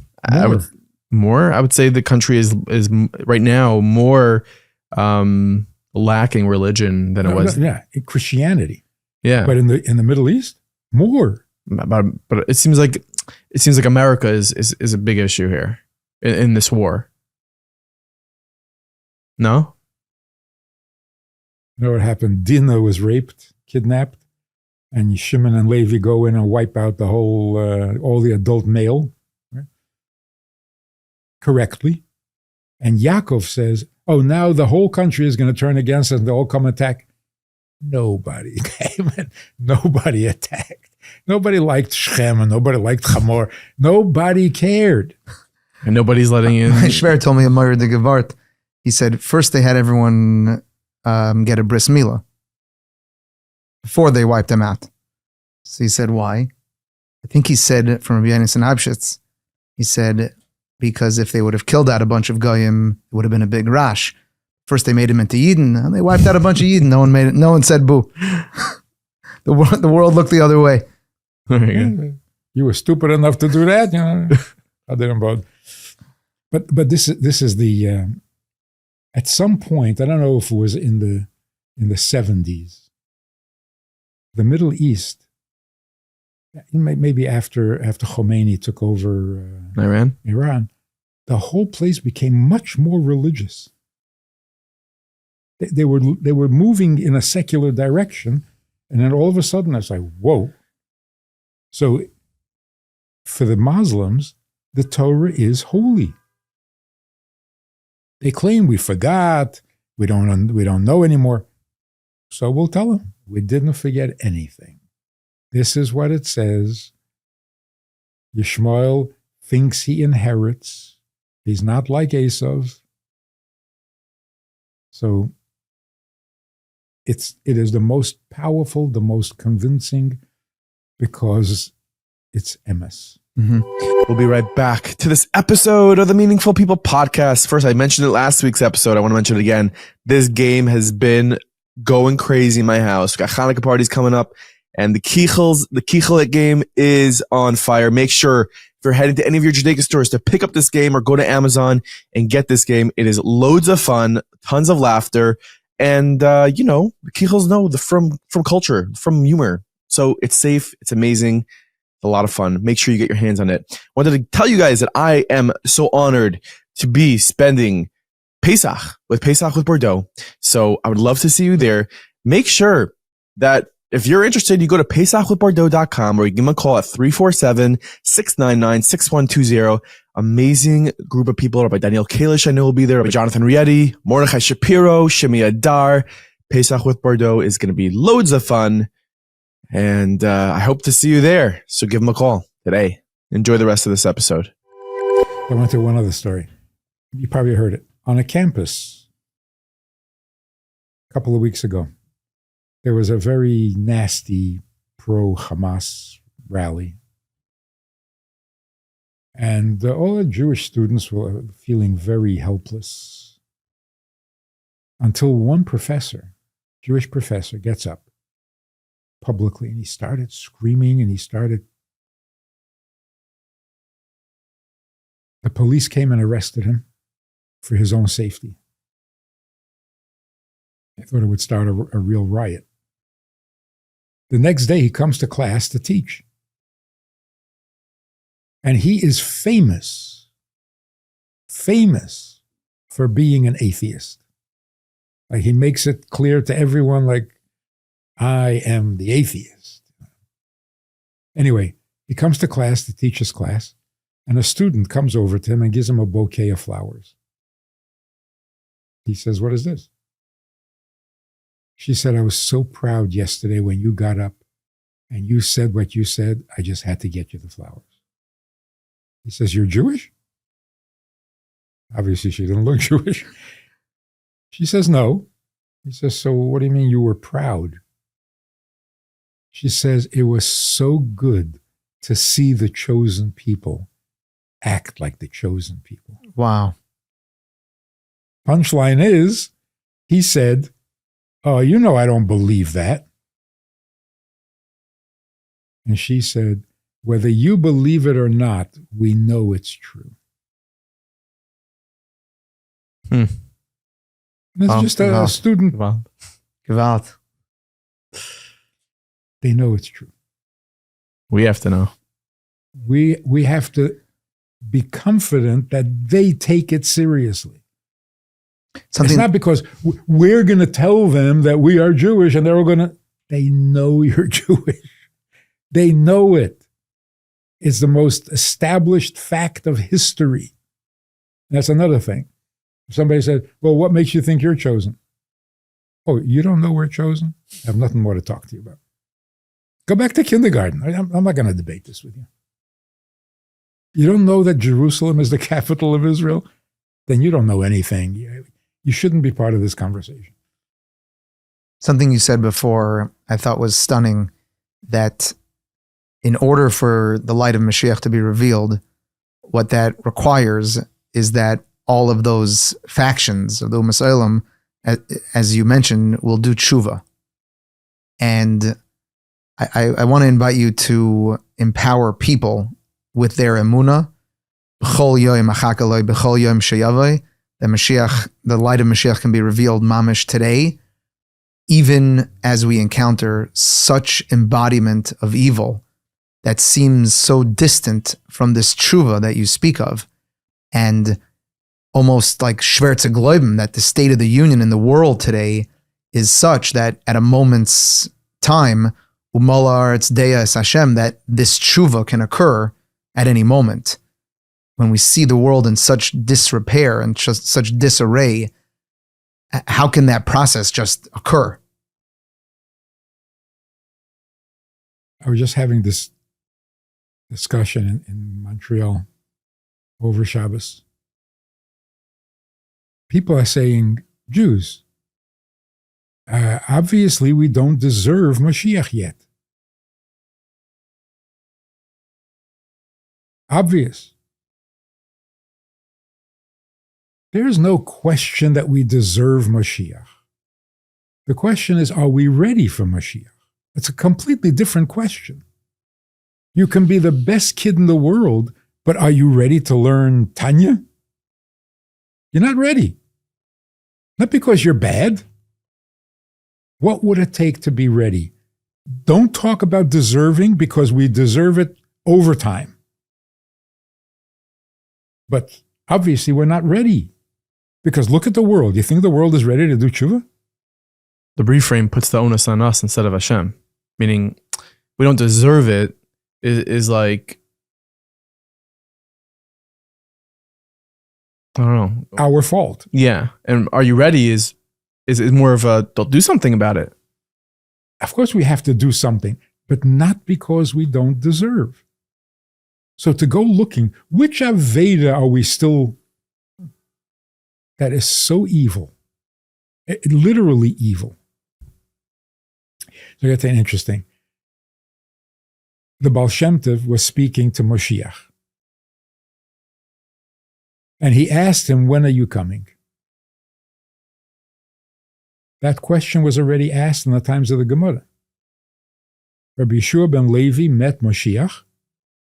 More. I would say the country is right now more lacking religion than it was. Yeah, Christianity. Yeah, but in the Middle East, more. But it seems like America is a big issue here in this war. No? You know what happened? Dinah was raped, kidnapped, and Shimon and Levi go in and wipe out the whole, all the adult male, right? Correctly. And Yaakov says, oh, now the whole country is going to turn against us and they'll all come attack. Nobody came and nobody attacked. Nobody liked Shechem and nobody liked Hamor. Nobody cared. And nobody's letting in. Shver told me a Meir de Gevart. He said first they had everyone get a bris milah before they wiped them out. So he said, why? I think he said from Rabbi Manis Friedman, he said, because if they would have killed out a bunch of goyim, it would have been a big rash. First they made him into Yidden, and they wiped out a bunch of Yidden. No one made it. No one said boo. The world looked the other way. You were stupid enough to do that, But this is the at some point, I don't know if it was in the 70s, the Middle East, maybe after Khomeini took over Iran, the whole place became much more religious. They were moving in a secular direction, and then all of a sudden, I was like, whoa. So for the Muslims, the Torah is holy. They claim we forgot, we don't know anymore. So we'll tell them, we didn't forget anything. This is what it says. Yishmael thinks he inherits. He's not like Esav. So it is the most powerful, the most convincing, because it's emes. Mm-hmm. We'll be right back to this episode of the Meaningful People podcast. First, I mentioned it last week's episode. I want to mention it again. This game has been going crazy in my house. We got Hanukkah parties coming up, and the Kichelet game is on fire. Make sure if you're heading to any of your Judaica stores to pick up this game or go to Amazon and get this game. It is loads of fun, tons of laughter, and the Kichels know from culture, from humor. So it's safe, it's amazing. A lot of fun. Make sure you get your hands on it. Wanted to tell you guys that I am so honored to be spending Pesach with Bordeaux. So I would love to see you there. Make sure that if you're interested, you go to pesachwithbordeaux.com, or you give them a call at 347-699-6120. Amazing group of people. Rabbi Daniel Kalish, I know, will be there. Rabbi Jonathan Rietti, Mordechai Shapiro, Shimi Adar. Pesach with Bordeaux is going to be loads of fun. And I hope to see you there. So give them a call today. Enjoy the rest of this episode. I went to one other story. You probably heard it. On a campus a couple of weeks ago, there was a very nasty pro-Hamas rally. And all the Jewish students were feeling very helpless until one professor, Jewish professor, gets up publicly, and he started screaming, and the police came and arrested him for his own safety. I thought it would start a real riot. The next day, he comes to class to teach. And he is famous for being an atheist. Like, he makes it clear to everyone, like, I am the atheist. Anyway, he comes to class to teach his class, and a student comes over to him and gives him a bouquet of flowers. He says, "What is this?" She said, "I was so proud yesterday when you got up and you said what you said. I just had to get you the flowers." He says, "You're Jewish?" Obviously, she didn't look Jewish. She says, "No." He says, "So what do you mean you were proud?" She says, "It was so good to see the chosen people act like the chosen people." Wow. Punchline is, he said, "Oh, I don't believe that." And she said, "Whether you believe it or not, we know it's true." It's just a student. Gewalt. They know it's true. We have to know. We have to be confident that they take it seriously. It's not because we're going to tell them that we are Jewish and they're all going to, they know you're Jewish. They know it. It's the most established fact of history. That's another thing. If somebody said, "Well, what makes you think you're chosen?" "Oh, you don't know we're chosen? I have nothing more to talk to you about. Go back to kindergarten. I'm not going to debate this with you. You don't know that Jerusalem is the capital of Israel? Then you don't know anything. You shouldn't be part of this conversation." Something you said before I thought was stunning, that in order for the light of Mashiach to be revealed, what that requires is that all of those factions of the Umas Olam, as you mentioned, will do tshuva. And I want to invite you to empower people with their emunah B'chol yoyim achak Eloi, b'chol yoyim sheyavoi, that Mashiach, the light of Mashiach can be revealed mamish today, even as we encounter such embodiment of evil that seems so distant from this tshuva that you speak of, and almost like Schwerze Gläuben, that the state of the union in the world today is such that at a moment's time, Umola Aretz Deis Hashem, that this tshuva can occur at any moment. When we see the world in such disrepair and just such disarray, how can that process just occur? I was just having this discussion in Montreal over Shabbos. People are saying, Jews, obviously we don't deserve Mashiach yet. Obvious. There is no question that we deserve Mashiach. The question is, are we ready for Mashiach? It's a completely different question. You can be the best kid in the world, but are you ready to learn Tanya? You're not ready. Not because you're bad. What would it take to be ready? Don't talk about deserving, because we deserve it over time. But obviously we're not ready. Because look at the world. You think the world is ready to do tshuva? The reframe puts the onus on us instead of Hashem, meaning we don't deserve it. Is like, I don't know, our fault. Yeah, and are you ready? Is more of a, they'll do something about it. Of course we have to do something, but not because we don't deserve. So to go looking, which Aveda are we still, that is so evil, literally evil. So that's interesting. The Baal Shem Tov was speaking to Moshiach. And he asked him, when are you coming? That question was already asked in the times of the Gemara. Rabbi Yeshua ben Levi met Moshiach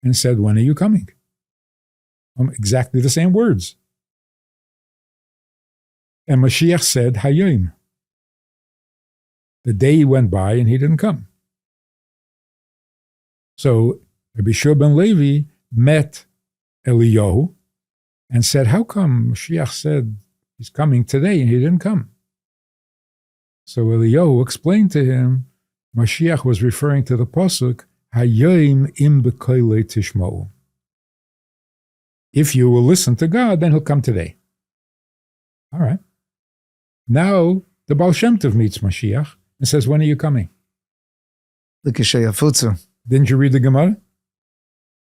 and said, when are you coming? Exactly the same words. And Mashiach said, Hayom. The day went by and he didn't come. So Rabbi Yeshua ben Levi met Eliyahu and said, how come Mashiach said he's coming today and he didn't come? So Eliyahu explained to him, Mashiach was referring to the pasuk, Hayom im b'koilei tishma'u. If you will listen to God, then he'll come today. All right. Now the Baal Shem Tov meets Mashiach and says, when are you coming? Didn't you read the Gemara?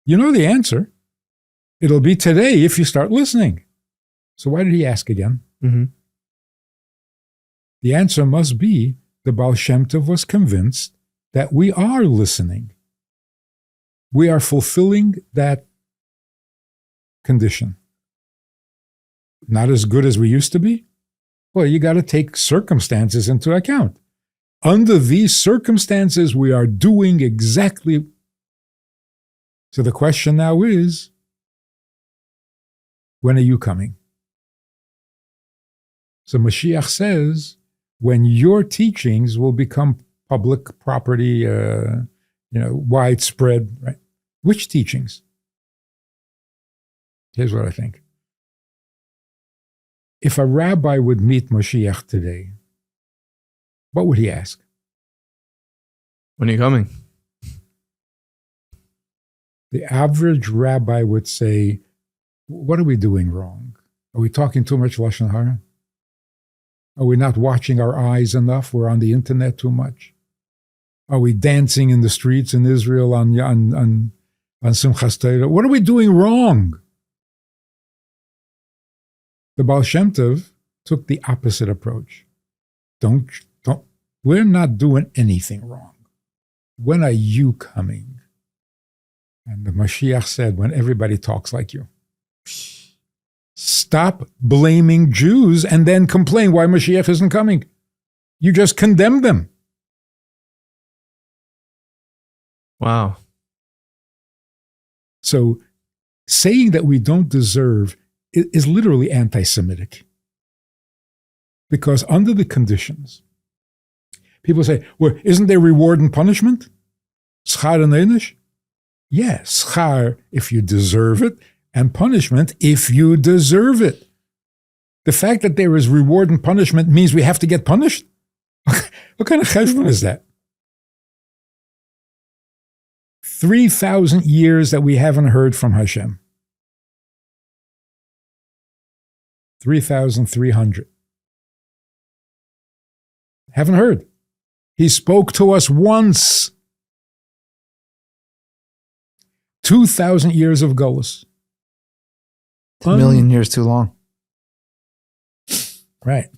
You know the answer. It'll be today if you start listening. So why did he ask again? Mm-hmm. The answer must be the Baal Shem Tov was convinced that we are listening. We are fulfilling that condition. Not as good as we used to be? Well, you got to take circumstances into account. Under these circumstances, we are doing exactly. So the question now is, when are you coming? So Mashiach says, when your teachings will become public property, widespread, right? Which teachings? Here's what I think. If a rabbi would meet Mashiach today, what would he ask? When are you coming? The average rabbi would say, what are we doing wrong? Are we talking too much Lashon Hara? Are we not watching our eyes enough? We're on the internet too much? Are we dancing in the streets in Israel on Simchas Torah? What are we doing wrong? The Baal Shem Tov took the opposite approach. Don't. We're not doing anything wrong. When are you coming? And the Mashiach said, when everybody talks like you. Stop blaming Jews and then complain why Mashiach isn't coming. You just condemn them. Wow. So saying that we don't deserve is literally anti-Semitic. Because under the conditions, people say, well, isn't there reward and punishment? Schar and einish? Yeah, schar if you deserve it, and punishment if you deserve it. The fact that there is reward and punishment means we have to get punished? What kind of cheshbon is that? 3,000 years that we haven't heard from Hashem. 3,300. Haven't heard. He spoke to us once. 2,000 years of Golus. It's a million years too long. Right.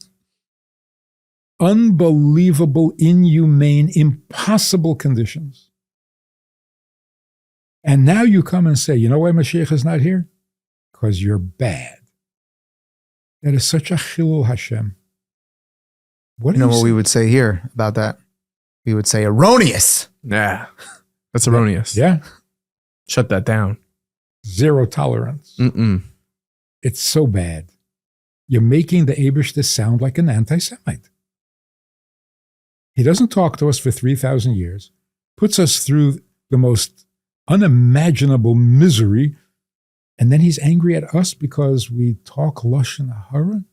Unbelievable, inhumane, impossible conditions. And now you come and say, you know why Mashiach is not here? Because you're bad. That is such a chilul Hashem. What you know what we would say here about that? We would say erroneous. Yeah, that's erroneous. Yeah. Shut that down. Zero tolerance. It's so bad. You're making the Eibishter sound like an anti-Semite. He doesn't talk to us for 3,000 years, puts us through the most unimaginable misery, and then he's angry at us because we talk Lashon Hara?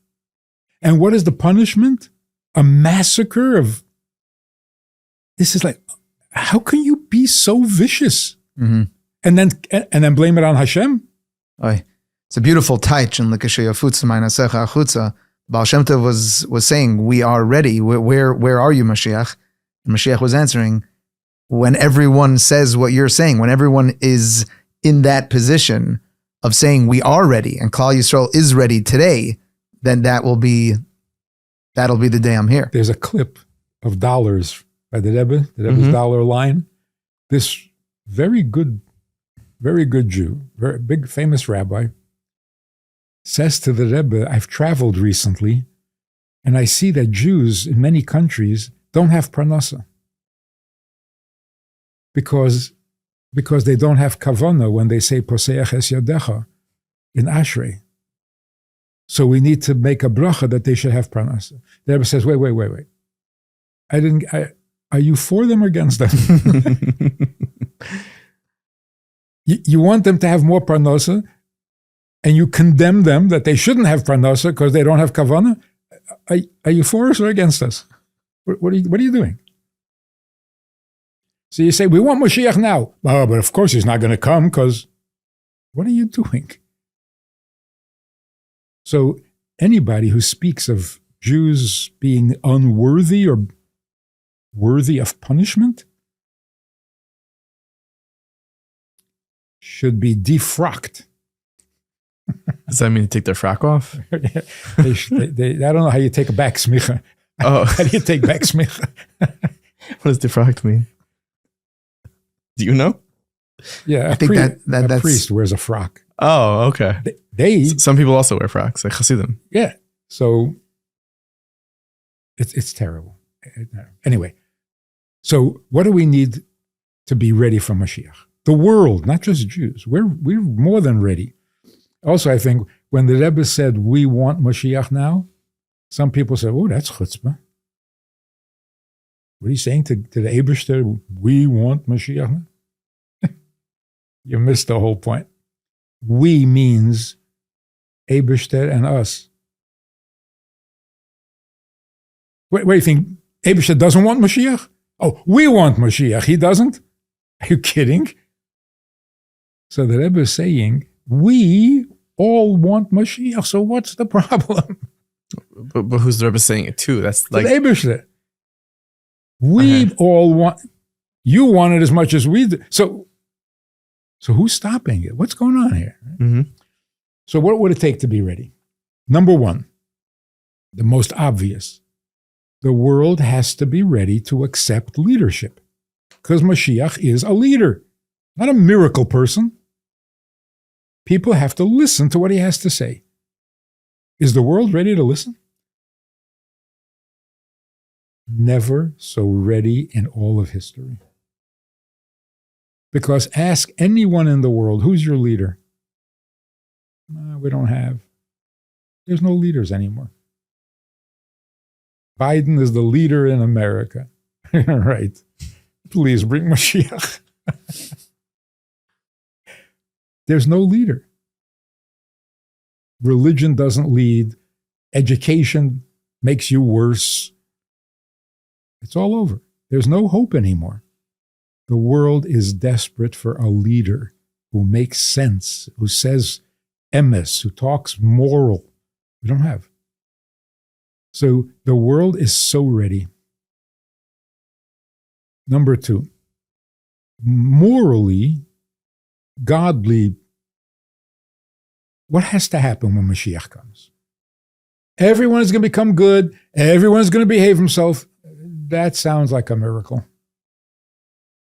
And what is the punishment? A massacre of... This is like, how can you be so vicious? And then blame it on Hashem? Oy. It's a beautiful taich in L'kasher Yafutz Ma'anasecha Achutza. Baal Shem Tov was saying, we are ready. Where are you, Mashiach? And Mashiach was answering, when everyone says what you're saying, when everyone is in that position of saying we are ready and Klal Yisrael is ready today, then that'll be the day I'm here. There's a clip of dollars by the Rebbe's dollar line. This very good Jew, very big famous rabbi, says to the Rebbe, I've traveled recently, and I see that Jews in many countries don't have parnasa. Because they don't have kavanah when they say poseach es yadecha in Ashrei. So we need to make a bracha that they should have parnasa. The Rebbe says, wait. Are you for them or against them? You want them to have more parnasa, and you condemn them that they shouldn't have parnasa because they don't have kavanah? Are you for us or against us? What are you doing? So you say, we want Mashiach now. Oh, but of course he's not going to come because what are you doing? So anybody who speaks of Jews being unworthy or worthy of punishment should be defrocked. Does that mean to take their frock off? I don't know how you take a back smicha. Oh. How do you take back smicha? What does defrocked mean? Do you know? Yeah, I think a priest wears a frock. Oh, okay. Some people also wear frocks, like Hasidim. Yeah, so it's terrible. Anyway, so what do we need to be ready for Mashiach? The world, not just Jews. We're more than ready. Also, I think when the Rebbe said, we want Mashiach now, some people said, oh, that's chutzpah. What are you saying to the Eibishter? We want Mashiach now? You missed the whole point. We means Eibishter and us. What do you think? Eibishter doesn't want Mashiach? Oh, we want Mashiach. He doesn't? Are you kidding? So the Rebbe is saying, we all want Mashiach, so what's the problem? But who's the Rebbe saying it to? That's like... The Eibishter. We all want... You want it as much as we do. So who's stopping it? What's going on here? So what would it take to be ready? Number one, the most obvious. The world has to be ready to accept leadership. Because Mashiach is a leader, not a miracle person. People have to listen to what he has to say. Is the world ready to listen? Never so ready in all of history. Because ask anyone in the world, who's your leader? We don't have. There's no leaders anymore. Biden is the leader in America. Right. Please bring Mashiach. There's no leader. Religion doesn't lead. Education makes you worse. It's all over. There's no hope anymore. The world is desperate for a leader who makes sense, who says emes, who talks moral. We don't have. So the world is so ready. Number two, morally, godly, what has to happen when Mashiach comes? Everyone is going to become good. Everyone is going to behave himself. That sounds like a miracle.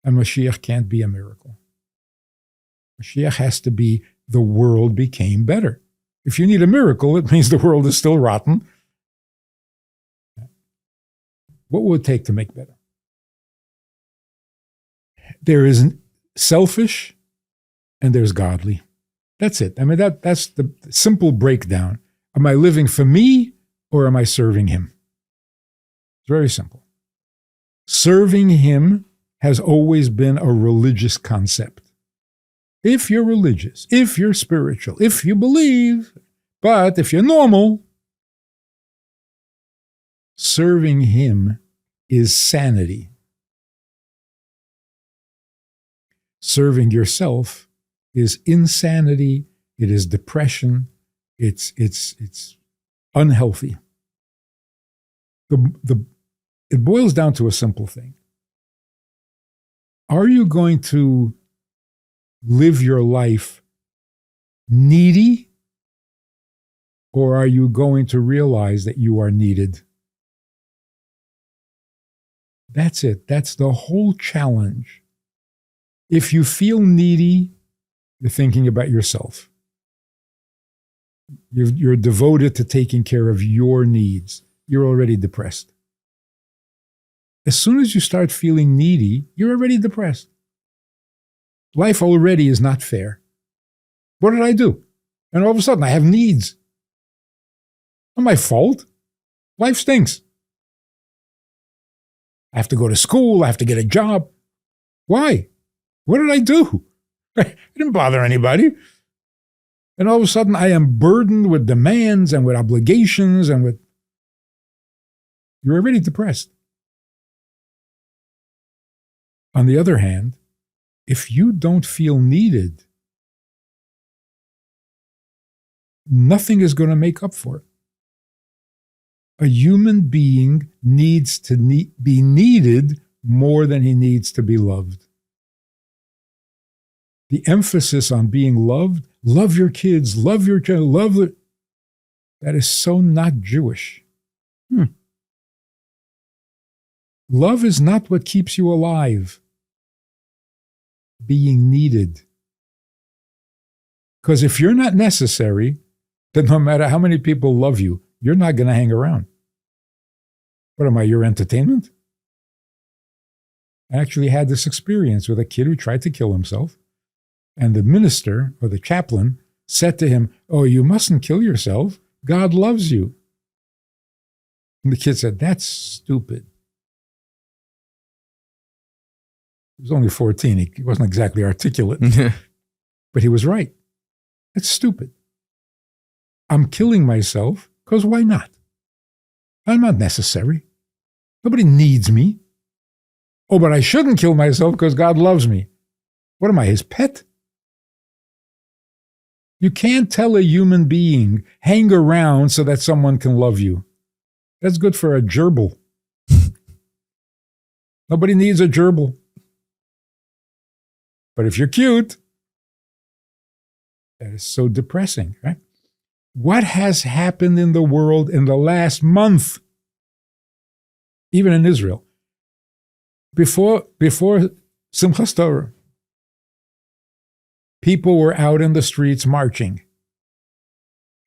And Mashiach can't be a miracle. Mashiach has to be the world became better. If you need a miracle, it means the world is still rotten. What will it take to make better? There is selfish and there's godly. That's it. I mean, that's the simple breakdown. Am I living for me or am I serving him? It's very simple. Serving him has always been a religious concept. If you're religious, if you're spiritual, if you believe, but if you're normal, serving him is sanity. Serving yourself is insanity, it is depression, it's unhealthy. It boils down to a simple thing. Are you going to live your life needy, or are you going to realize that you are needed? That's it. That's the whole challenge. If you feel needy, you're thinking about yourself. You're devoted to taking care of your needs. You're already depressed. As soon as you start feeling needy, you're already depressed. Life already is not fair. What did I do? And all of a sudden, I have needs. Not my fault. Life stinks. I have to go to school. I have to get a job. Why? What did I do? I didn't bother anybody. And all of a sudden, I am burdened with demands and with obligations and with... You're already depressed. On the other hand, if you don't feel needed, nothing is going to make up for it. A human being needs to be needed more than he needs to be loved. The emphasis on being loved, love your kids, love your child, that is so not Jewish. Love is not what keeps you alive. Being needed. Because if you're not necessary, then no matter how many people love you, you're not going to hang around. What am I, your entertainment? I actually had this experience with a kid who tried to kill himself. And the minister or the chaplain said to him, "Oh, you mustn't kill yourself. God loves you." And the kid said, "That's stupid." He was only 14. He wasn't exactly articulate. But he was right. That's stupid. I'm killing myself because why not? I'm not necessary. Nobody needs me. Oh, but I shouldn't kill myself because God loves me. What am I, his pet? You can't tell a human being, hang around so that someone can love you. That's good for a gerbil. Nobody needs a gerbil. But if you're cute, that is so depressing, right? What has happened in the world in the last month? Even in Israel. Before Simchas Torah, people were out in the streets marching.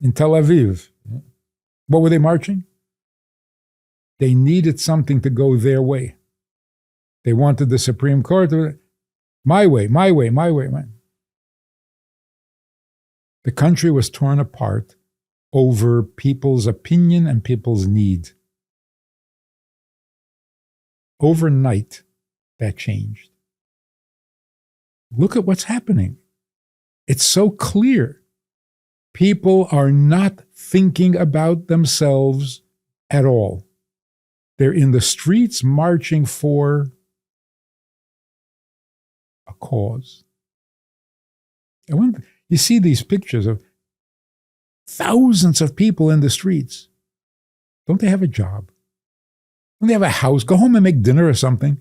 In Tel Aviv. What were they marching? They needed something to go their way. They wanted the Supreme Court to, my way, my way, my way, my way. The country was torn apart over people's opinion and people's need. Overnight, that changed. Look at what's happening. It's so clear. People are not thinking about themselves at all. They're in the streets marching for a cause. And when you see these pictures of thousands of people in the streets, don't they have a job? Don't they have a house? Go home and make dinner or something.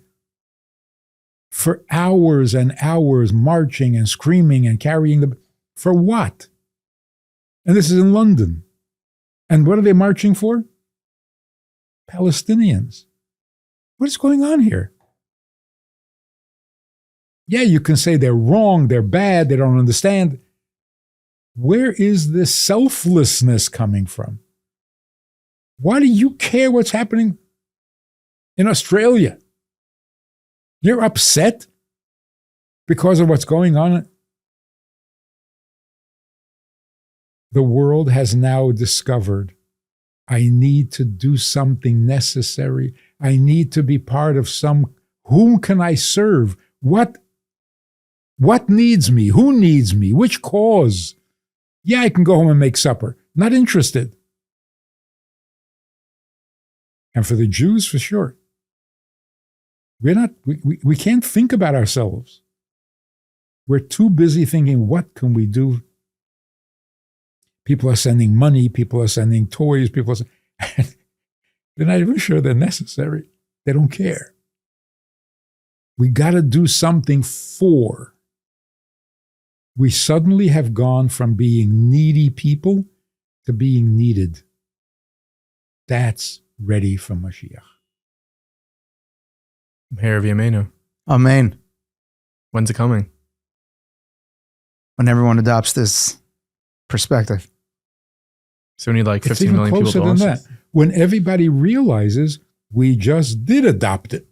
For hours and hours marching and screaming and carrying the... For what? And this is in London. And what are they marching for? Palestinians. What is going on here? Yeah, you can say they're wrong, they're bad, they don't understand. Where is this selflessness coming from? Why do you care what's happening in Australia? You're upset because of what's going on. The world has now discovered, I need to do something necessary. I need to be part of some, whom can I serve? What needs me? Who needs me? Which cause? Yeah, I can go home and make supper. Not interested. And for the Jews, for sure. We can't think about ourselves. We're too busy thinking, what can we do? People are sending money, people are sending toys, they're not even sure they're necessary. They don't care. We got to do something for. We suddenly have gone from being needy people to being needed. That's ready for Mashiach. Meher V'yameinu. Amen. When's it coming? When everyone adopts this perspective. So we need like It's 15 even million people closer to than launch that. When everybody realizes we just did adopt it.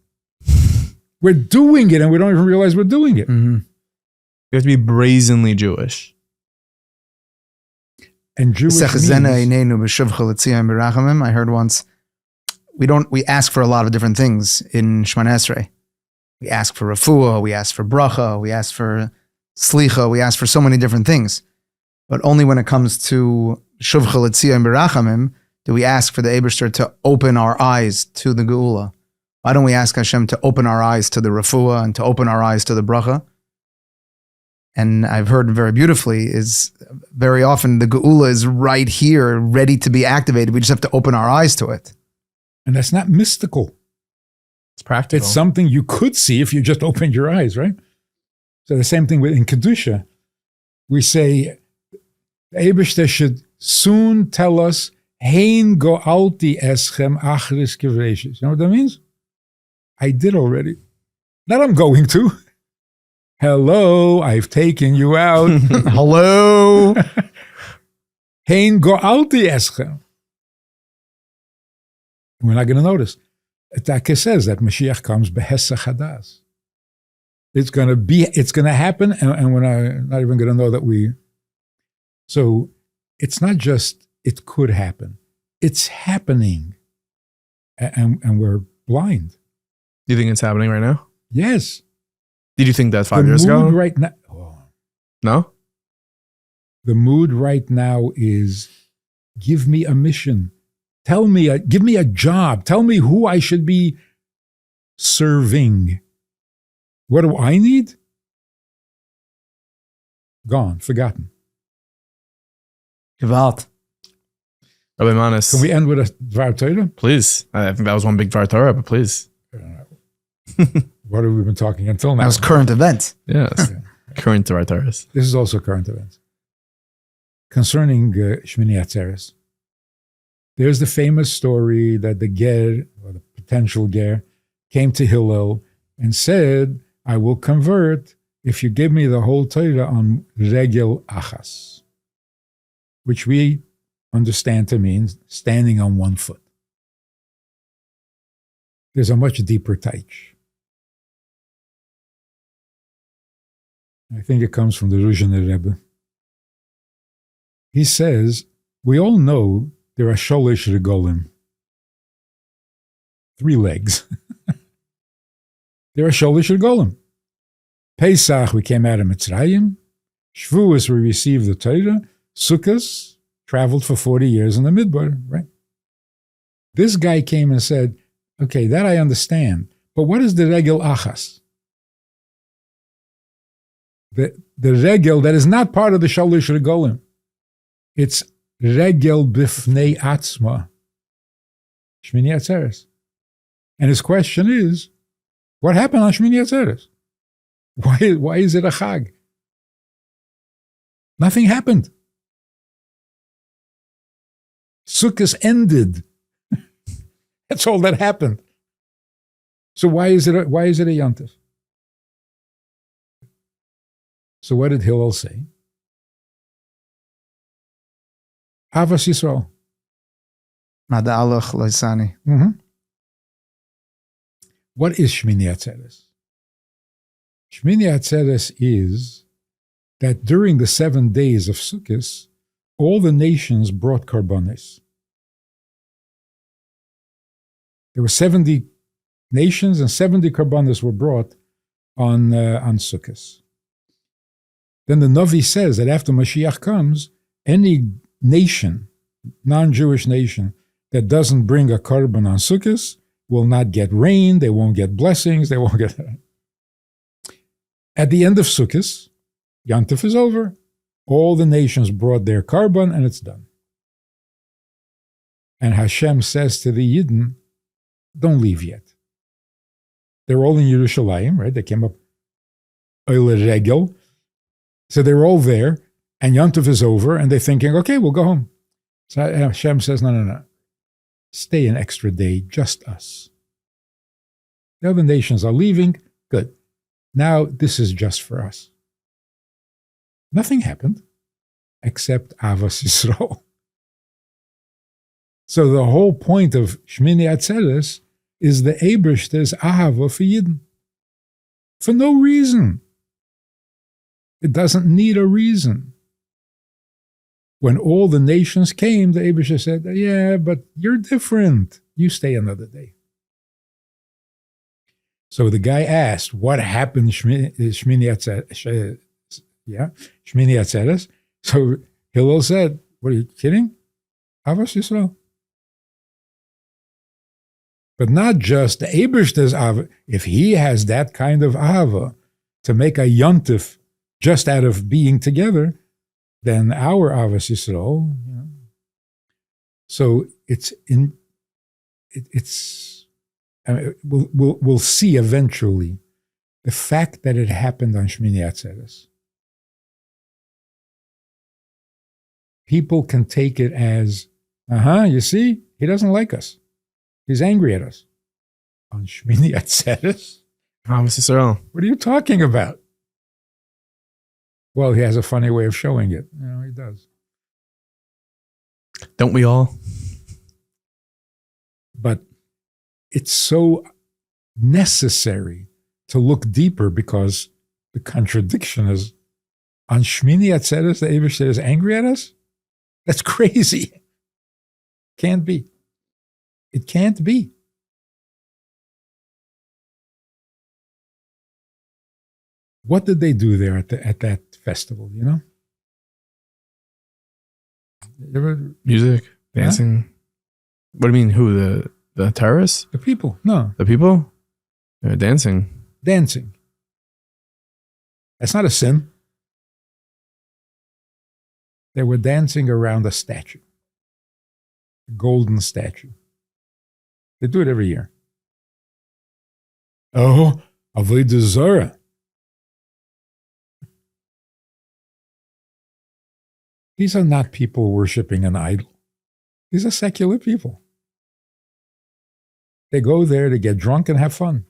We're doing it and we don't even realize we're doing it. Mm-hmm. You have to be brazenly Jewish. And Jewish means, I heard once, we ask for a lot of different things in Shemona Esrei. We ask for refuah, we ask for bracha, we ask for slicha, we ask for so many different things. But only when it comes to Shuvcha L'Tzion B'Rachamim do we ask for the Eibishter to open our eyes to the Geula. Why don't we ask Hashem to open our eyes to the refuah and to open our eyes to the bracha? And I've heard very beautifully is very often the Geula is right here, ready to be activated. We just have to open our eyes to it. and that's not mystical. It's practical. It's something you could see if you just opened your eyes, right? So the same thing in Kedusha. We say, Eibishter should soon tell us, Hein go'alti eschem achris kivreshes. You know what that means? I did already. Not I'm going to. Hello, I've taken you out. Hello. Hein go'alti eschem. We're not going to notice. Taka says that Mashiach comes behesach hadas. It's going to happen, and we're not even going to know that we. So it's not just it could happen; it's happening, and we're blind. Do you think it's happening right now? Yes. Did you think that 5 The years ago? mood right now. Oh, No. the mood right now is, give me a mission. Tell me, give me a job. Tell me who I should be serving. What do I need? Gone, forgotten. Gewalt. Rabbi Manis. Can we end with a Dvar Torah? Please. I think that was one big Dvar Torah, but please. What have we been talking until now? That was current events. Yes. Current Dvar Torahs. This is also current events. Concerning Shmini Atzeres, there's the famous story that the ger, or the potential ger, came to Hillel and said, I will convert if you give me the whole Torah on regel achas, which we understand to mean standing on one foot. There's a much deeper taich. I think it comes from the Ruzhiner Rebbe. He says, we all know there are sholish regolim, 3 legs. There are sholish regolim. Pesach, we came out of Mitzrayim. Shavuos, we received the Torah. Sukkos, traveled for 40 years in the Midbar, right? This guy came and said, okay, that I understand, but what is the regel achas? The regel that is not part of the shalish regolim. It's regel bifnei atzma. Shmini Atzeres. And his question is, what happened on Shmini Atzeres? Why is it a chag? Nothing happened. Sukkot ended. That's all that happened. So why is it a yontif? So what did Hillel say? Avas Yisrael. Mada'alach loisani. What is Shmini Atzeres? Shmini Atzeres is that during the 7 days of Sukkot, all the nations brought karbonis. There were 70 nations and 70 karbonis were brought on Sukkot. Then the Navi says that after Mashiach comes, any nation, non-Jewish nation, that doesn't bring a korban on Sukkot will not get rain, they won't get blessings, they won't get... At the end of Sukkot, Yontif is over. All the nations brought their korban and it's done. And Hashem says to the Yidden, don't leave yet. They're all in Yerushalayim, right? They came up Oile Regel. So they're all there, and Yontif is over, and they're thinking, okay, we'll go home. So Hashem says, no. Stay an extra day, just us. The other nations are leaving, good. Now this is just for us. Nothing happened except Avas Yisrael. So the whole point of Shmini Atzeres is the Eibishter's Ahava for Yidden. For no reason. It doesn't need a reason. When all the nations came, the Eibishter said, yeah, but you're different. You stay another day. So the guy asked, what happened Shmini Atzeres? So Hillel said, what are you kidding? Avas Yisrael. But not just the Eibishter's Ahava. If he has that kind of Ahava to make a yontif just out of being together, then our Avas Yisrael, So we'll see eventually the fact that it happened on Shmini Atzeres. People can take it as, you see, he doesn't like us. He's angry at us. On Shmini Atzeres? Avas Yisrael. What are you talking about? Well, he has a funny way of showing it. He does. Don't we all? But it's so necessary to look deeper because the contradiction is on Shmini Atzeres, the Eibishter is angry at us? That's crazy. Can't be. It can't be. What did they do there at that festival, Music, dancing. Huh? What do you mean, who? The terrorists? The people, no. The people? They're dancing. Dancing. That's not a sin. They were dancing around a statue. A golden statue. They do it every year. Oh, Avodah Zarah. These are not people worshiping an idol. These are secular people. They go there to get drunk and have fun.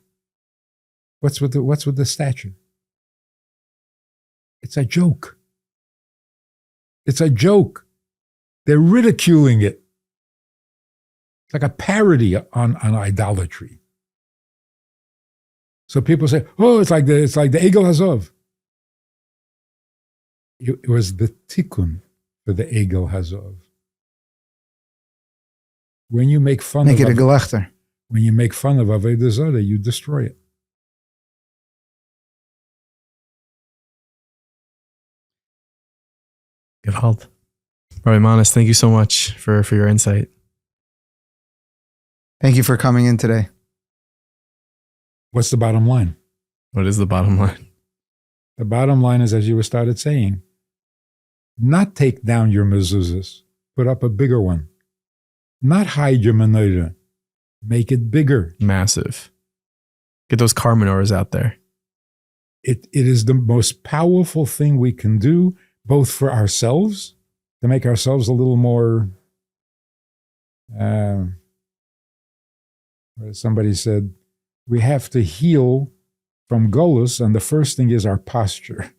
What's with the statue? It's a joke. It's a joke. They're ridiculing it. It's like a parody on idolatry. So people say, "Oh, it's like the Egel Hazov." It was the tikkun for the Egel Hazov. When you make fun Make of it a gelechter. when you make fun of Avodah Zarah, you destroy it. Good halt. Rabbi Manis, thank you so much for your insight. Thank you for coming in today. What's the bottom line? What is the bottom line? The bottom line is, as you started saying, not take down your mezuzahs, put up a bigger one. Not hide your menorah, make it bigger. Massive. Get those car menorahs out there. It is the most powerful thing we can do, both for ourselves, to make ourselves a little more, somebody said, we have to heal from Golus, and the first thing is our posture.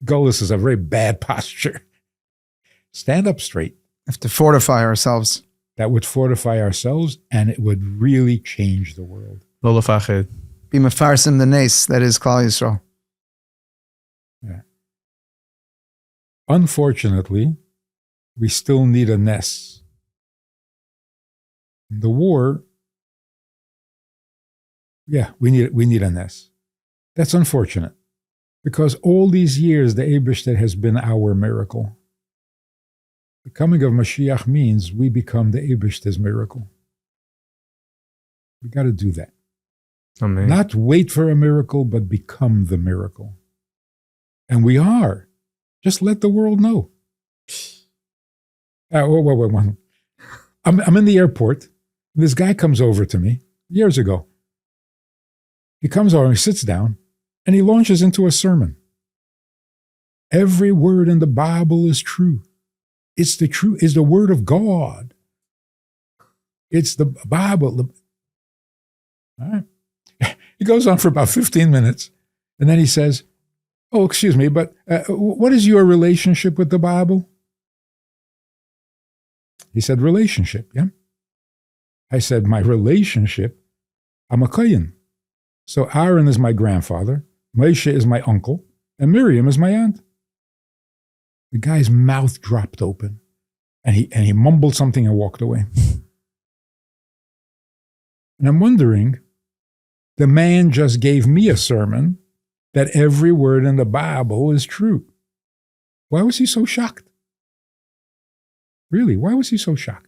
Golus is a very bad posture. Stand up straight. We have to fortify ourselves. That would fortify ourselves, and it would really change the world. Lola Fached. Be mefarsim the nes, that is Klal Yisrael. Yeah. Unfortunately, we still need a nes. The war, we need a nes. That's unfortunate, because all these years the Eibishter has been our miracle. The coming of Mashiach means we become the Eibishter's miracle. We got to do that. Amen. Not wait for a miracle, but become the miracle. And we are. Just let the world know. Wait. I'm in the airport. This guy comes over to me years ago. He comes over and he sits down and he launches into a sermon. Every word in the Bible is true. It's the word of God. It's the Bible. All right. He goes on for about 15 minutes, and then he says, oh, excuse me, but what is your relationship with the Bible? He said, relationship, yeah? I said, my relationship, I'm a Kohen. So Aaron is my grandfather, Moshe is my uncle, and Miriam is my aunt. The guy's mouth dropped open, and he mumbled something and walked away. And I'm wondering, the man just gave me a sermon that every word in the Bible is true. Why was he so shocked? Really, why was he so shocked?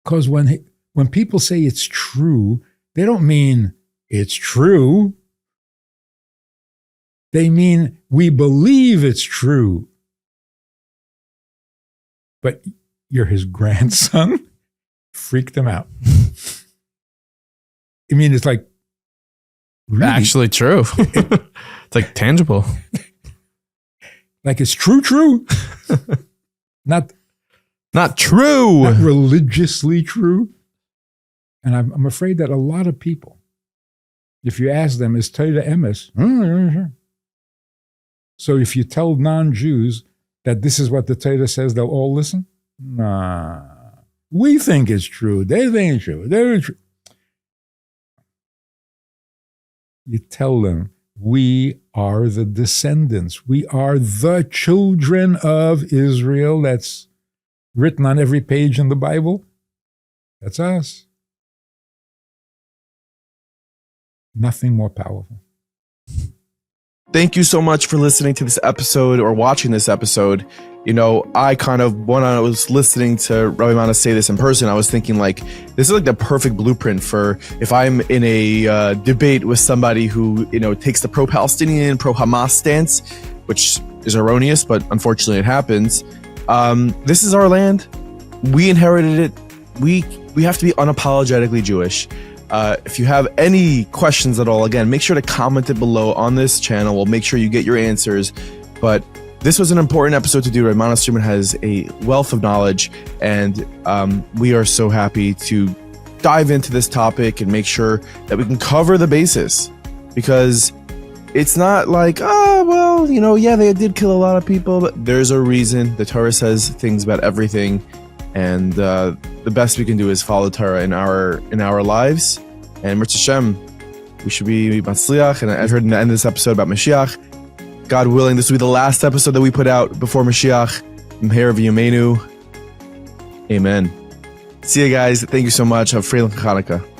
Because when people say it's true, they don't mean it's true. They mean we believe it's true. But you're his grandson? Freaked him out. I mean, it's like really, actually true. It's like tangible. Like it's true. Not true. Not religiously true. And I'm afraid that a lot of people, if you ask them, is Torah emes? Sure. So if you tell non-Jews that this is what the Torah says, they'll all listen? Nah. We think it's true. They think it's true. They're true. You tell them, we are the descendants. We are the children of Israel. That's written on every page in the Bible. That's us. Nothing more powerful. Thank you so much for listening to this episode or watching this episode. You know, when I was listening to Rabbi Manis say this in person, I was thinking like, this is like the perfect blueprint for if I'm in a debate with somebody who, takes the pro-Palestinian, pro-Hamas stance, which is erroneous, but unfortunately it happens. This is our land. We inherited it. We have to be unapologetically Jewish. If you have any questions at all, again, make sure to comment it below on this channel. We'll make sure you get your answers. But this was an important episode to do. Rabbi Manis Friedman has a wealth of knowledge, and we are so happy to dive into this topic and make sure that we can cover the basis, because it's not like, they did kill a lot of people, but there's a reason. The Torah says things about everything, and the best we can do is follow Torah in our lives. And Mirz Hashem, we should be Matzliach. And I heard in the end of this episode about Mashiach. God willing, this will be the last episode that we put out before Mashiach. Meher v'Yameinu. Amen. See you guys. Thank you so much. Have a Freilich Hanukkah.